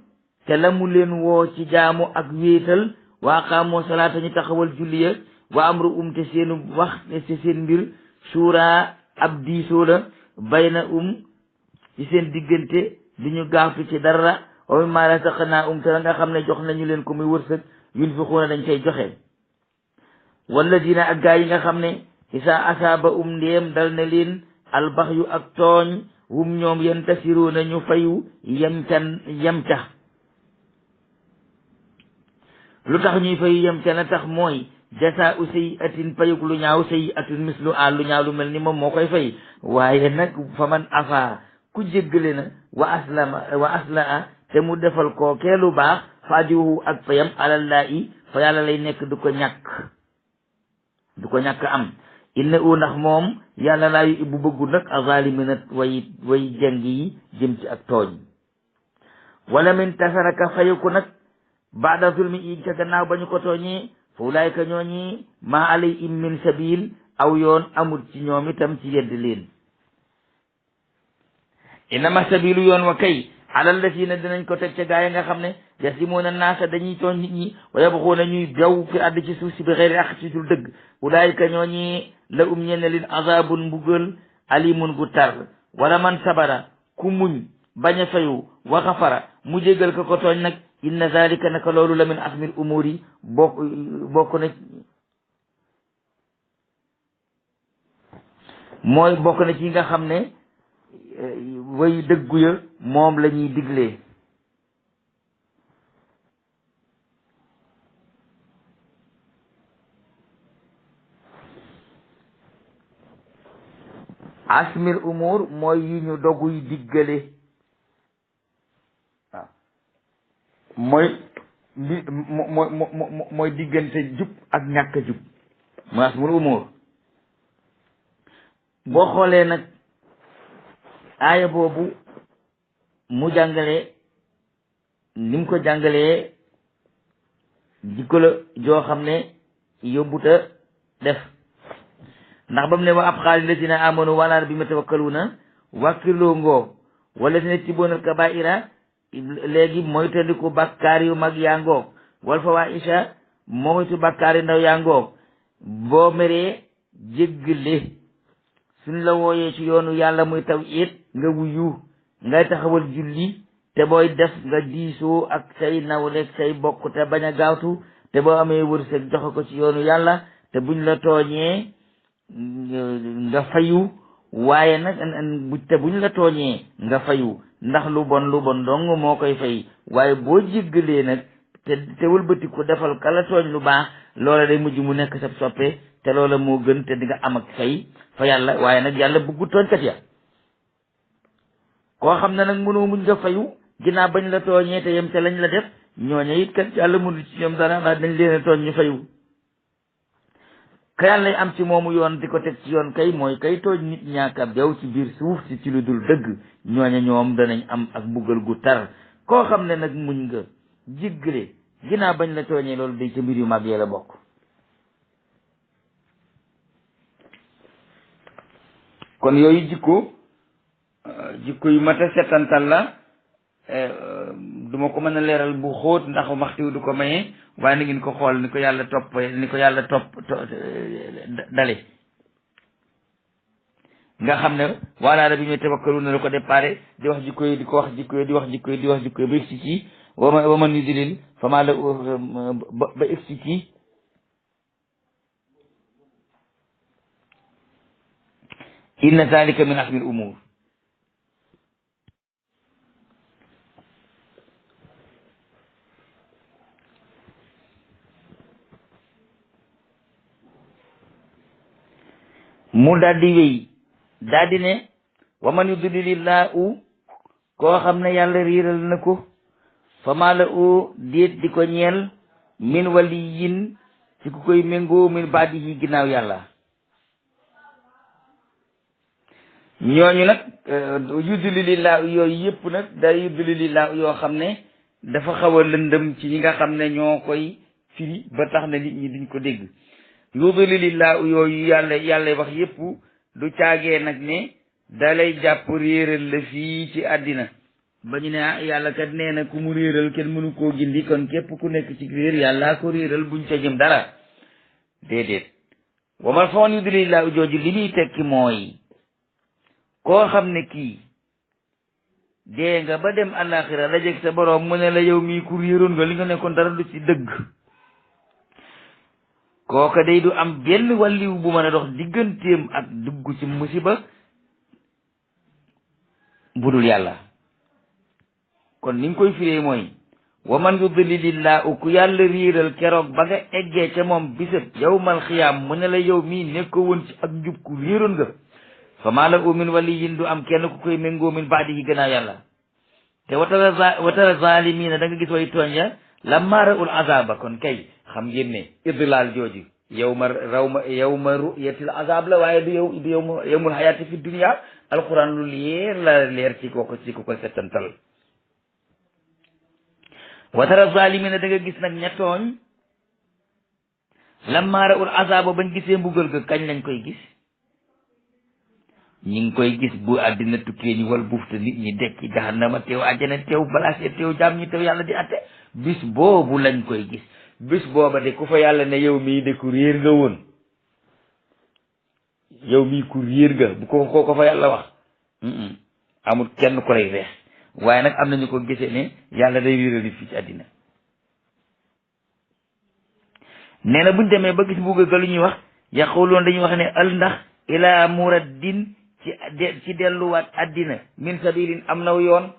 A: te la mu leen woo ci jaamu ak wéetal waa qaamoo salaata ñu taxawal julli ya wa amru te seenu wax te seen mbir suura ab diisoo la bayna ci seen diggante di ñu gaaftu ci dara wa mimmaa razaqnaahum te la nga xam ne jox nañu leen ko muy wërsëg yunfiquuna dañ koy joxe walladina ak gaa yi nga xam ne isaa asaaba ndéem dal na leen albaxyu ak tooñ hum ñoom yantasiruuna ñu fayu yem ca lu tax ñuy fayu yem ca la tax mooy jasaa u sayyi'atin payuk lu ñaaw sayyi'atun mislu a lu ñaaw lu mel ni moom moo koy fay waaye nag fa man afa ku jéggale na wa aslaa te mu defal koo kee lu baax fa ajruhu ak payam alallaahi fa yàlla lay nekk du ko ñàkk am inna u ndax moom yàlla laa yu ibbu bëggu nag azalimina way jeng yi jëm ci ak tooñ wala min tasaraka fayeku nag baada zulmi i ca gannaaw ba ñu ko tooñee fa ulaayka ñooñi maa alayhim min sabil aw yoon amul ci ñoom itam ci yedd leen innama sabilu yoon wa kay alal la si ne dinañ ko teg ca gaa yi nga xam ne yasimuuna naasa dañuy tooñ nit ñi wa yabxuuna ñuy bew fi àdd ci suuf si bi xëyri ak ci dul dëgg ulaayka ñooñi la ñenne leen azabun mbugal alimun gu tar wala man sabara ku muñ bañ a fayu wa xafara mu jégal ko tooñ nag inna zalika naka loolu la min asmil umuri bokk na ci nga xam ne way dëggu ya moom la ñuy diglee asmil umur mooy yu ñu doguy diggale waaw mooy diggante jub ak ñàkk jub mooy asmil umur boo xoolee nag aaya boobu mu jàngale ni mu ko jàngalee jikko la joo xam ne yóbbuta def ndax ba mu ne wa ab xaali lazina amanu wala rabbihim yatawakkaluuna wàkkirloo ngoo wala si ne tiboonal kabaira léegi moytandiku bàkkaar yu mag yaa ngoog wal fawaahisha moytu bàkkaar yu ndaw yaa ngoog boo meree jéggale suñ la wooyee ci yoonu yàlla muy tawhiid nga wuyu ngay taxawal julli te booy def nga diisoo ak say nawleeg say bokk te bañ a gaawtu te boo amee wërsëg joxe ko ci yoonu yàlla te buñ la tooñee nga fayu waaye nag te buñ la tooñee nga fayu ndax lu bon dong moo koy fay waaye boo jéggalee nag te wëlbati ko defal kala tooñ lu baax loola day mujj mu nekk sa soppe te loola moo gën te di nga am ak fay fa yàlla waaye nag yàlla bëggu tooñkat ya koo xam ne nag mënoo muñ nga fayu ginnaaw bañ la tooñee te yem ca lañ la def ñooña it kat yàlla mënul ci ñoom dara ndax dañ leen a tooñ ñu fayu ka yàlla am ci moomu yoon di ko teg ci yoon kay mooy kay tooñ nit ñaaka bew ci biir suuf si ci lu dul dëgg ñooña ñoom danañ am ak mbugal gu tar koo xam ne nag muñ nga jiggale ginnaaw bañ la tooñee loolu day ca mbir yu mag yee la bokk. kon yooyu jikko yu mat a setantal la duma ko mën a leeral bu xóot ndax waxtu du ko maye waaye na ngeen ko xool ni ko yàlla topp dale nga xam ne wala rabbi mi tawakkaluna la ko déparé di wax jikko yi di ko wax jikko yi di wax jikko yi di wax jikko yi ba egsi ci wa man yudlil fama la ba egsi ci inna zalika min azmi al umur mu daldi wéy daldi ne wa man yudlilillahu koo xam ne yàlla riiral na ko fa maa la u déet di ko ñeel min waliyin ci ku koy méngoo min baadihi ginnaaw yàlla ñooñu nag yudlilillahu yooyu yëpp nag day yudlilillahu yoo xam ne dafa xaw a lëndëm ci ñi nga xam ne ñoo koy firi ba tax na nit ñi duñ ko dégg yudlilillahu yooyu yàlla wax yëpp du caagee nag ne dalay jàpp réeral la fii ci àddina ba ñu ne yàlla kat nee na ku mu réeral kenn mënu koo gindi kon képp ku nekk ci réer yàllaa ko réeral buñ ca jëm dara déedéet wamal fa man yudlilillahu jooju li muy tekki mooy koo xam ne kii dee nga ba dem àllaaxira dajeek sa boroom mu ne la yow mii ku réeroon nga li nga nekkoon dara du ci dëgg kooka day du am benn wàlliw bu mën a dox digganteem ak dugg ci musiba budul yàlla kon ni nga koy firee mooy wa man yudlilillahu ku yàlla riiral keroog ba nga eggee ca moom bisab yawmal xiyaam mu ne la yow mii nekkoo woon ci ak njub ku réeroon nga fa maa lahu min waliyin du am kenn ku koy méngoo min baadihi gannaaw yàlla te watara zaalimiina da nga gis way tooñ ya lammaa ra'ul azaaba kon kay xam ngeen ne idlaal jooju yawma ru'yatil azab la waaye du yawmul hayaati fi dunya alquran lu leer ci ko settantal wa tara zalimina da nga gis nag ña tooñ lamma ra'ul azaba bañ gisee mbugal ga kañ lañ koy gis ñi ngi koy gis bu àddina tukkee ñu wal bufta nit ñi dekki jahannama teew àjjana teew balaas ya teew jaam ñi teew yàlla di atte bis boobu lañ koy gis bis booba de ku fa yàlla ne yow mii de ku réer nga woon yow mii ku réer nga bu ko fa yàlla wax amul kenn ku lay rees waaye nag am nañu ko gisee ne yàlla day réeral nit fii ci àddina nee na buñ demee ba gis bugga ga lu ñuy wax yaquluun dañuy wax ne al ndax ilaa muraddin ci delluwaat àddina min sabilin am naw yoon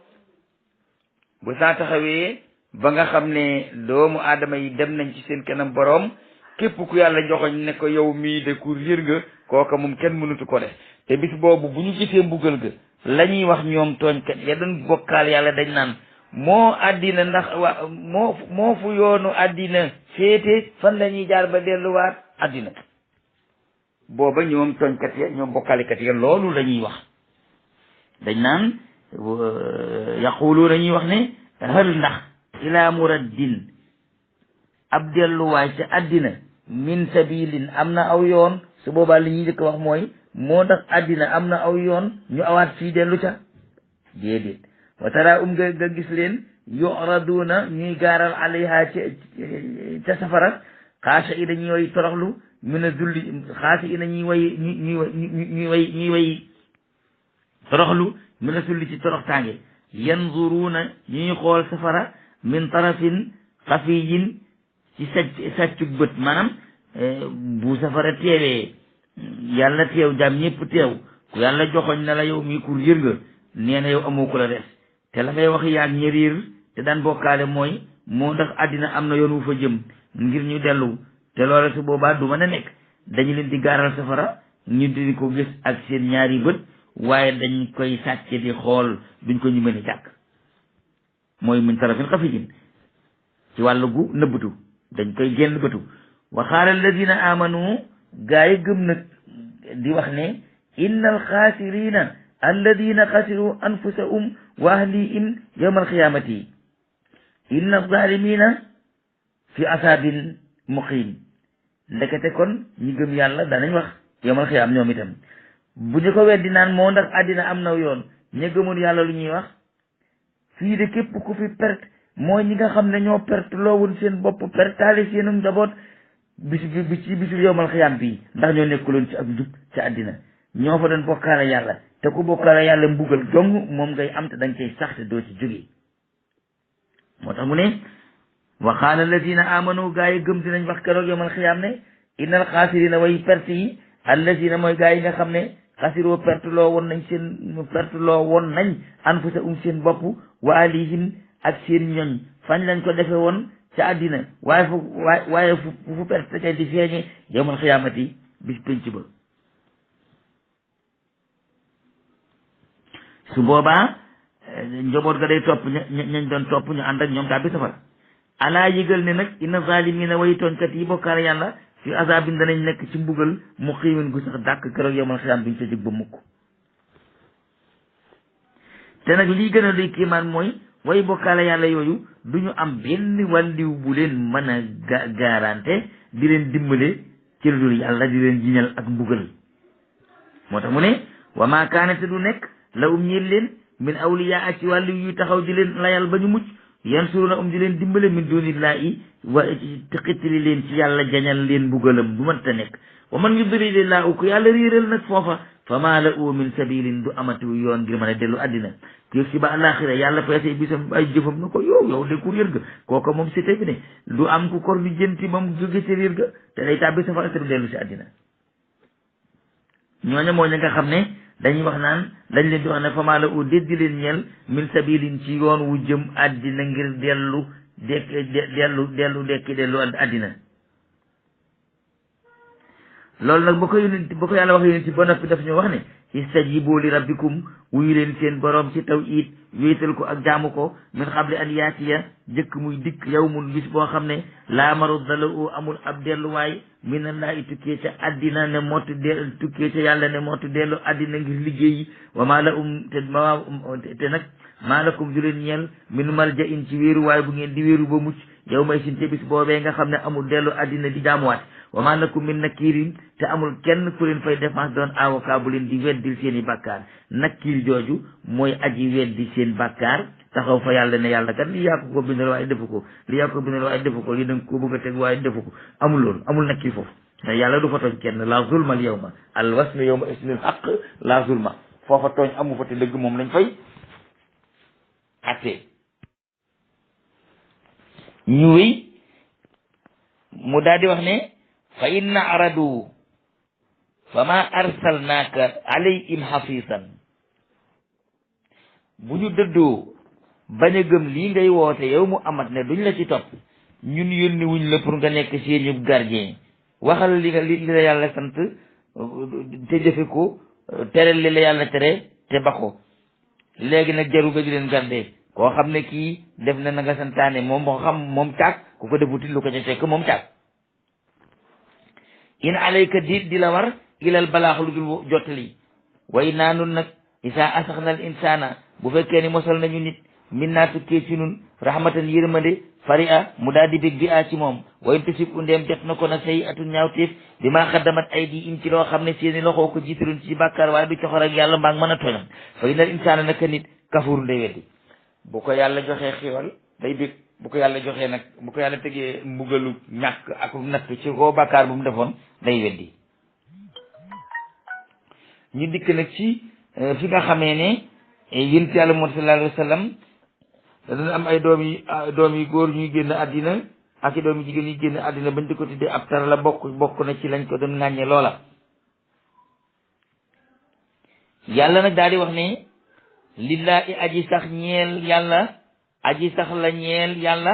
A: bu saa taxawee ba nga xam ne doomu aadama yi dem nañ ci seen kanam boroom képp ku yàlla joxoñ ne ko yow mii de ku réer nga kooka moom kenn mënutu ko def te bis boobu bu ñu gisee mbugal ga la ñuy wax ñoom tooñkat ya doon bokkaal yàlla dañ naan moo àddina ndax moo fu yoonu àddina féete fan la ñuy jaar ba delluwaat àddina booba ñoom tooñkat ya ñoom bokkaalikat ya loolu la ñuy wax dañ naan yaqulu dañuy wax ne hal ndax ilaa muraddin ab delluwaay ca àddina min sabilin am na aw yoon su boobaa li ñuy njëkk wax mooy moo tax àddina am na aw yoon ñu awaat fii dellu ca déedéet wa tara nga gis leen yuraduna ñuy gaaral alayha ca safara xaasa ina ñuy way toroxlu min a zulli xaasa ina ñuy way toroxlu min a zulli ci torox tànge yanzuruna ñuy xool safara min tarafin xafiyin ci sàccug bët maanaam bu safara teewee yàlla teew jaam ñëpp teew ku yàlla joxoñ na la yow mii ku réer nga nee na yow amoo ko la des te la ngay wax yaag ñi réer te daan bokkaale mooy moo ndax àddina am na yoon wu fa jëm ngir ñu dellu te loola su boobaa du mën a nekk dañu leen di gaaral safara ñu di ko gis ak seen ñaari bët waaye dañ koy sàcce di xool duñ ko ñu mën a jàkk mooy min tarafin xafiyin ci wàllu gu nëbbatu dañ koy génn bëtu wa qaala alladina amanu gaa yi gëm nag di wax ne inna alxaasirina alladina xasiru anfusahum wa ahlihim yawma alqiyamati inna alzalimina fi asabin muqim. ndekete kon ñi gëm yàlla danañ wax yawmal qiyaam ñoom itam bu ñu ko weddi naan moo ndax àddina am na yoon ña gëmul yàlla lu ñuy wax fii de képp ku fi perte mooy ñi nga xam ne ñoo perte loowul seen bopp pertaale seenum njaboot bisu yawmal qiyaam bii ndax ñoo nekkuloon ci ak njub ci àddina ñoo fa doon bokkaale yàlla te ku bokkaale yàlla mbugal dong moom ngay am te danga cay sax te doo ci jóge. moo tax mu ne wa qaala alladina amanu gaa yi gëm dinañ wax keroog yawmal qiyaam ne innal xaasirina way perte yi alladina mooy gaa yi nga xam ne xasiroo perte loo woon nañ anfusahum seen bopp wa alihim ak seen ñoñ fañ lañ ko defe woon ca àddina waaye fu perte kay di feeñe yawmal qiyaamati bis penc ba. su boobaa njaboot ga day topp ñañ doon topp ñu ànd ak ñoom tàbbi safara. alaa yëgal ne nag inna zaalimiina way tooñkat yi bokkaale yàlla fi azaabin danañ nekk ci mbugal muqiimin gu sax dàkk keroog yawmal qiyaam duñ ca jëg ba mukk. te nag lii gën a doy kiimaan mooy way bokkaale yàlla yooyu duñu am benn wàlliw bu leen mën a garanté di leen dimbale ci lu dul yàlla di leen jiñal ak mbugal. moo tax mu ne wa maa kaana te du nekk la ñeel leen min awliyaa ci wàlliw yu taxaw di leen layal ba ñu mucc yansuruna di leen dimbale min dunillahi wa te xittali leen ci yàlla jañal leen mbugalam du mënta nekk. wa man yudlilillahu ku yàlla réeral nag foofa fa maa lahu min sabilin du amatu yoon ngir mën a dellu àddina ku yëg si ba àllaaxira yàlla peese bisam ay jëfam na ko yow de ku réer ga kooka moom si bi ne du am ku kor lu jënti moom jóge ci réer ga te day tàbbi safara te du dellu si àddina. ñooña mooy ña nga xam ne dañuy wax naan dañ leen di wax ne fa maa lahu déddi leen ñeel min sabilin ci yoon wu jëm àddina ngir dellu àddina. loolu nag ba ko yàlla wax yonent ba noppi daf ñu wax ne istajibu li rabbikum wuyu leen seen borom ci tawhid wéetal ko ak jaamu ko min xabli an yaatiya jëkk muy dikk yawmun bis boo xam ne laa marudda lahu amul ab delluwaay minallahi tukkee ca àddina ne mottu tukkee ca yàlla ne mottu dellu àddina ngir liggéeyi wa maa lahum te nag maa lakum ju leen ñeel min malja in ci wéeruwaay bu ngeen di wéeru ba mucc yow may sin te bis boobee nga xam ne amul dellu àddina di jaamuwaat wa maa lakum min nakirin te amul kenn ku leen fay défense doon avocat bu leen di weddil seen i bàkkaar nakir jooju mooy aji weddi seen bàkkaar taxaw fa yàlla ne yàlla kat li yaa ko bindal waaye defu ko li yaa ko bindal waaye defu ko li danga ko bëgg a teg waaye defu ko amul loolu amul nakir foofu yàlla du fa tooñ kenn la zulma al yawma al waslu yawma isnil haqq la zulma foofa tooñ amu fa te dëgg moom lañ fay attee ñu wéy mu daal di wax ne fa inna aradu fa ma arsalnaaka alayhim hafisan bu ñu dëddoo bañ a gëm lii ngay woote yow mu amat ne duñ la ci topp ñun yónni wuñ la pour nga nekk seenu gardien waxal li la yàlla sant te jëfe ko tere li la yàlla tere te ba ko léegi nag jaru nga di leen garde koo xam ne kii def na nga santaane moom moo xam moom caag ku ko defuti lu ko ca fekk moom caag in alayka di la war ilal balaax lu dul jottali way naa nun nag isaa asaxnal insaana bu fekkee ni mosal nañu nit min naa tukkee ci nun rahmatan yërmande fari a mu daal di bég bi a ci moom wayn tusib u ndeem jot na ko na say atu ñaawteef bi maa xaddamat ay di im ci loo xam ne seeni loxoo ko jiitaluñ ci bàkkaar waaye du coxor ak yàlla mbaa mën a tooñam fa inal insaana naka nit kafur ndey weddi bu ko yàlla joxee xiwal day bég bu ko yàlla joxee nag bu ko yàlla tegee mbugalu ñàkk ak natt ci koo bàkkaar bu mu defoon day weddi. ñu dikk nag ci fi nga xamee ne yonent yàlla Muhammad sallallahu alayhi wa sallam dana am ay doom yi góor ñuy génn àddina ak i doom yi jigéen ñuy génn àddina bañ di ko tuddee ab tar la bokk na ci lañ ko doon ŋàññe loola. yàlla nag daal di wax ne lillahi aji sax ñeel yàlla aji sax la ñeel yàlla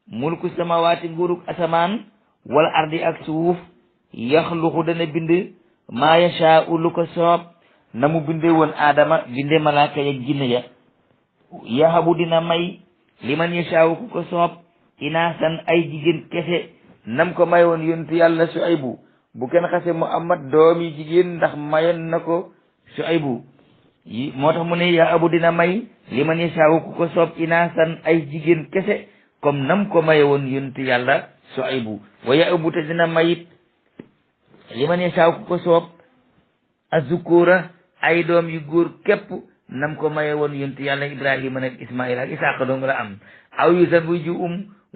A: mulku samawaati nguurug asamaan wala ardi ak suuf yaxluqu dana bind maa yashaa'u lu ko soob na mu binde woon aadama binde malaaka ya jinne ya yahabu dina may liman yashaa'u ku ko soob inaasan ay jigéen kese nam ko may woon yontu yàlla Suaybu bu kenn xase Muhammad doom yi jigéen ndax mayoon na ko Shuaybu yi moo tax mu ne yaa abu dina may li man yashaawu ku ko soob inaasan ay jigéen kese comme nam ko maye woon yonent yàlla Shuaybu wa yaa abu te dina mayit li man yashaawu ku ko soob azukura ay doom yu góor képp nam ko maye woon yonent yàlla Ibrahima nag Ismaïla ak Isaaqa dong la am aw yu sa buy ju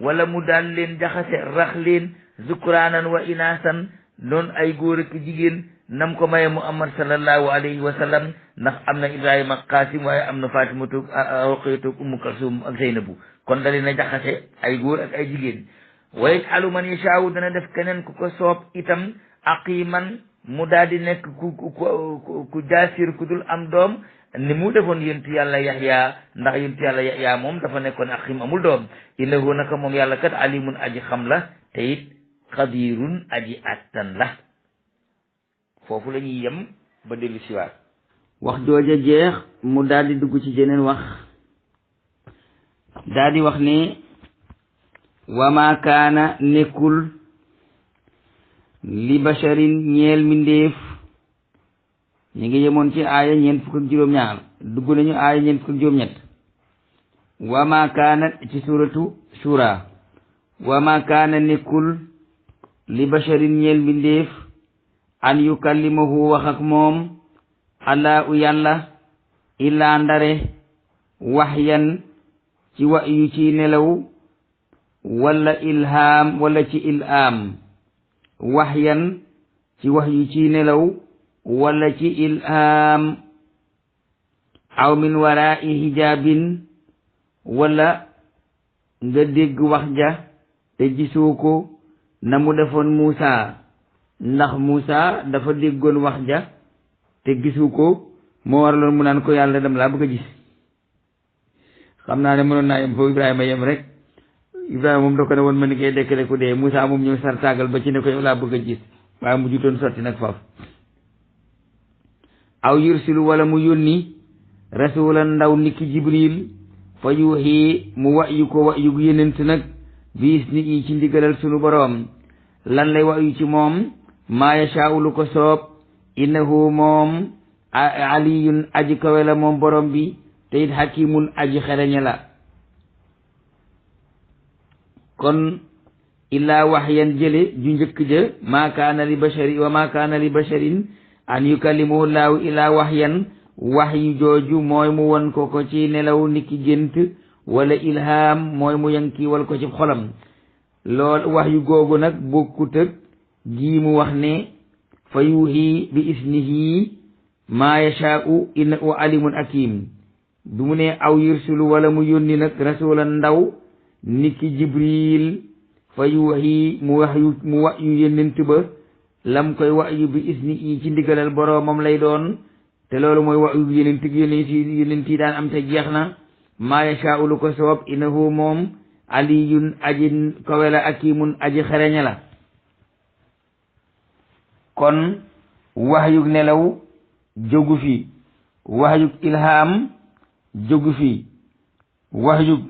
A: wala mu daal leen jaxase rax leen zukuraanan wa inaasan doon ay góor ak jigéen nam ko maye Muhammad sallallahu alayhi wa sallam ndax am na Ibrahima Qasim waaye am na Fatimatu Ruqayatu Ummu Kalsum ak Zeynabu kon da leen a jaxase ay góor ak ay jigéen wa yaj'alu man yashaawu dana def keneen ku ko soob itam aqiman mu daal di nekk ku jaasir ku dul am doom ni mu defoon yonent yàlla Yaxya ndax yonent yàlla Yaxya moom dafa nekkoon aqim amul doom innahu naka moom yàlla kat alimun aji xam la te it qadirun aji attan la foofu la ñuy yem ba dellu siwaat wax jooja jeex mu daal di dugg ci jeneen wax daal di wax ne wa ma kaana nekkul li basharin ñeel mindéef ñu ngi yemoon ci aaya ñeent fukk ak juróom-ñaar dugg nañu aaya ñeent fukk ak juróom-ñett wa ma kaana ci suratu shura wa ma kaana nekkul li basharin ñeel mindéef an yukallimahu wax ak moom allahu yàlla illaa ndare waxyan ci wahyu ci nelaw wala ilham wala ci ilham waxyan ci wahyu ci nelaw wala ci ilham aw min waraa'i hijaabin wala nga dégg wax ja te gisoo ko na mu defoon Muusa ndax Muusa dafa déggoon wax ja te gisu ko moo waraloon mu naan ko yàlla dem laa bëgg a gis xam naa ne mënoon naa yem foofu Ibrahima yem rek Ibrahima moom da ko ne woon ma ni koy dekkale ku dee Muusa moom ñëw sartaagal ba ci ne ko yow laa bëgg a gis waaye mu jutoon sotti nag foofu aw yursilu wala mu yónni rasulan ndaw niki Jibril fa yuuxi mu wa'yu ko wa'yu gu yenent nag biis nit yi ci ndigalal sunu boroom lan lay wa'yu ci moom maa yashaa'u lu ko soob innahu moom aliyun aji kawe la moom borom bi te it hakimun aji xereñe la kon illaa waxyan jële ju njëkk ja maa kaana li bashari wa maa kaana li basharin an yukallimahu llaahu illaa waxyan waxyu jooju mooy mu won ko ko ci nelaw niki gént wala ilham mooy mu yankiwal ko ci xolam lool waxyu googu nag bokkut ak gii mu wax ne fa yuuxi bi isnihi maa yashaa'u innahu alimun hakim du mu ne aw yursulu wala mu yónni nag rasulan ndaw niki Jibril fa yuuxi mu waxyu yónnent ba lam koy waxyu bi isnihi ci ndigalal boroomam lay doon te loolu mooy waxyu yónnent yi daan am te jeex na maa yashaa'u lu ko soob innahu moom aliyun aji kawe la hakimun aji xereñe la kon waxyug nelaw jógu fi waxyug ilham jógu fi waxyug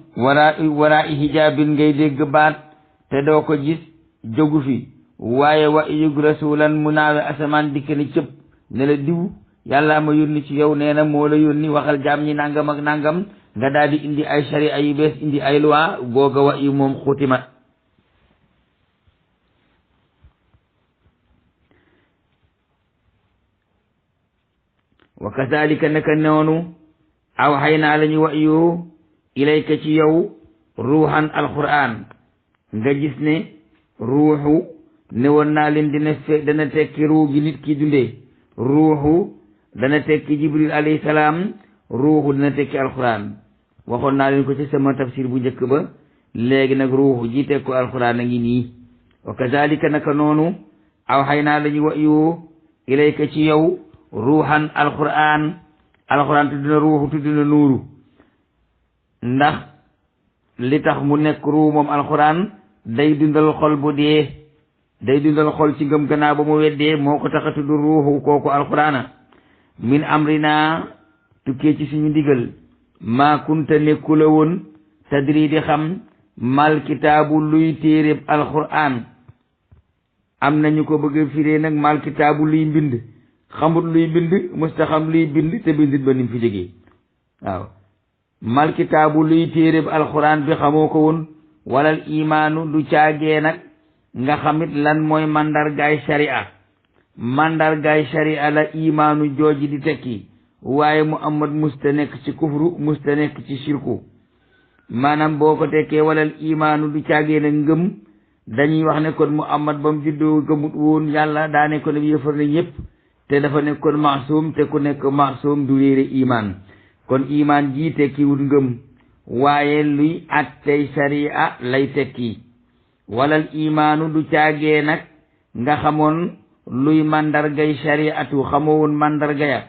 A: waraa i hijaabin ngay dégg baat te doo ko gis jógu fi waaye waxyug rasulan mu naawe asamaan dikk ni cëpp ne la diw yàlla ma yónni ci yow nee na moo la yónni waxal jaam ñi nangam ak nangam nga daal di indi ay sharia yu bees indi ay loi googa waxyu moom xutima wa kazalika naka noonu aw xay naa la ñu waxyu ilayka ci yow ruuxan alquran nga gis ne ruuxu ne woon naa leen dana tekki ruu gi nit ki dundee ruuxu dana tekki Jibril alayhi salaam ruuxu dana tekki alquran waxoon naa leen ko ci sama tafsir bu njëkk ba léegi nag ruuxu ji tekku alquran a ngi nii wa kazalika naka noonu aw xay naa la ñu waxyu ilayka ci yow ruuxan alquran tudd na ruuxu tudd na nuuru ndax li tax mu nekk ruu moom alquran day dundal xol bu dee day dundal xol ci ngëm gannaaw ba mu weddee moo ko tax a tudd ruuxu kooku alqurana min amrina tukkee ci suñu ndigal maa kunta nekkula woon tadri di xam mal kitaabu luy téereb alquran am nañu ko bëgg firee nag mal kitaabu luy mbind xamut luy bind musta xam luy bind te bindit ba nim fi jógee waaw mal kitaabu luy téereb alxuraan bi xamoo ko woon walal imaanu du caagee nag nga xamit lan mooy mandargaay sharia la imaanu jooji di tekki waaye muhammad musta nekk ci kufru musta nekk ci shirku maanaam boo ko tekkee walal imaanu du caagee nag ngëm dañuy wax ne kon muhammad ba mu juddoo gëmut woon yàlla daa nekkoon ab yëfar na ñëpp te dafa nekkoon maasum te ku nekk maasum du réere imaan kon imaan ji tekkiwut ngëm waaye luy attey sharia lay tekki walal imaanu du caagee nag nga xamoon luy mandargay shariatu xamoo woon mandarga ya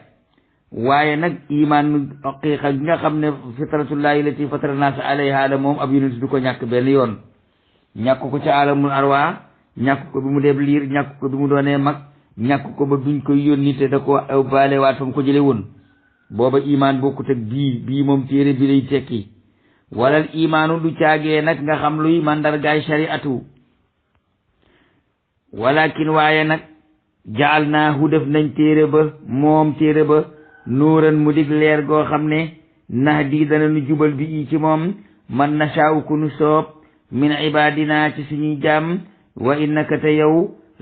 A: waaye nag imaan haqiqa gi nga xam ne fitratullahi lati fatara naas alayha la moom ab yonent du ko ñàkk benn yoon ñàkk ko ci alamul arwa ñàkk ko bi mu deb liir ñàkk ko bi mu doonee mag ñàkk ko ba biñ koy yónni te da ko baale waat fa mu ko jële woon booba imaan bokkut ak bii moom téere bi lay tekki walal imaanu du caagee nag nga xam luy mandargaay shariatu walakin waaye nag jaal naahu def nañ téere ba moom téere ba nuuran mu dig leer goo xam ne nax di dana nu jubal bi i ci moom man nashaa'u ku nu soob min ibadina ci suñuy jaam wa innaka te yow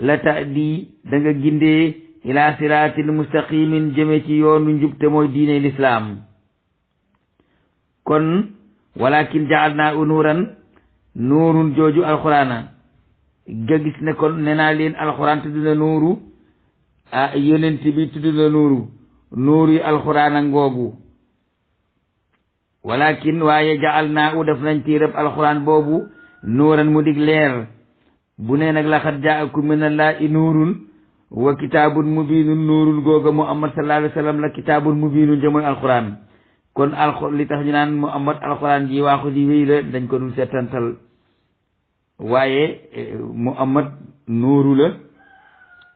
A: la tahdi da nga gindee ila siraatin mustaqimin jëme ci yoonu njub te mooy diine lislaam kon walakin ja'alnaahu nuurun jooju alxuraana nga gis ne kon nee naa leen alxuraan tudd na nuuru yonent bi tudd na nuuru yi alxuraana ngoogu walakin waaye ja'alnaahu def nañ ci rëb alxuraan boobu nuuran mu dig leer bu nee nag laqad ja'akum minallahi nuurun wa kitaabun mubiinun nuurul googa muhammad sallallahu alayhi wa sallam la kitaabun mubiinun jëmoy alxuraan kon li tax ñu naan muhammad alxuraan ji waaxu ji wéy la dañ ko dul seetantal waaye muhammad nuuru la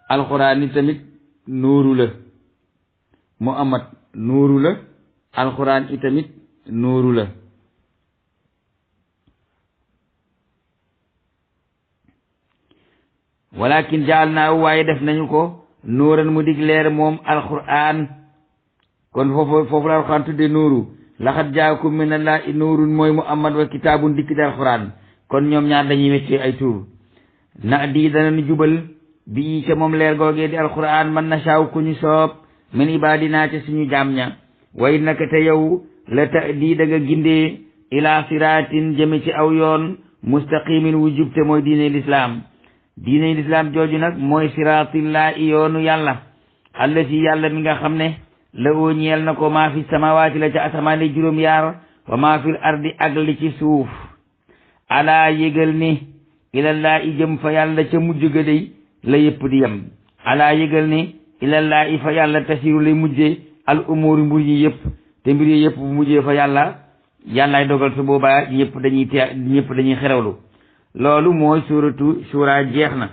A: alxuraan yi tamit nuuru la muhammad nuuru la alxuraan yi tamit nuuru la walakin jaalnaahu waaye def nañu ko nuuran mu dig leer moom alxuraan kon foofu la alxuraan tudde nuuru laqad jaakum minallahi nuurun mooy muhammad wa kitaabun dikk di alxuraan kon ñoom ñaar dañuy weccee ay tuur na di danañu jubal bi ca moom leer googee di alxuraan man nashaaw ku ñu soob min ibadina ca suñu jaam ña wa innaka te yow la tahdi da nga gindee ila siraatin jëme ci aw yoon mustaqimin wu jub te mooy diine lislaam jooju nag mooy siraatillahi yoonu yàlla allati yàlla mi nga xam ne la oo ñeel na ko maa fi samawaati la ca asamaane juróom yaar wa maa fil ardi ak li ci suuf alaa yëgal ni ilallaahi jëm fa yàlla ca mujj ga day la yëpp di yem alaa yëgal ni ilallaahi fa yàlla tasiru lay mujje al umuri mbir yi yëpp te mbir yi yëpp bu mujjee fa yàllaay dogal su boobaa ñëpp dañuy xerewlu loolu mooy suuratu shura jeex na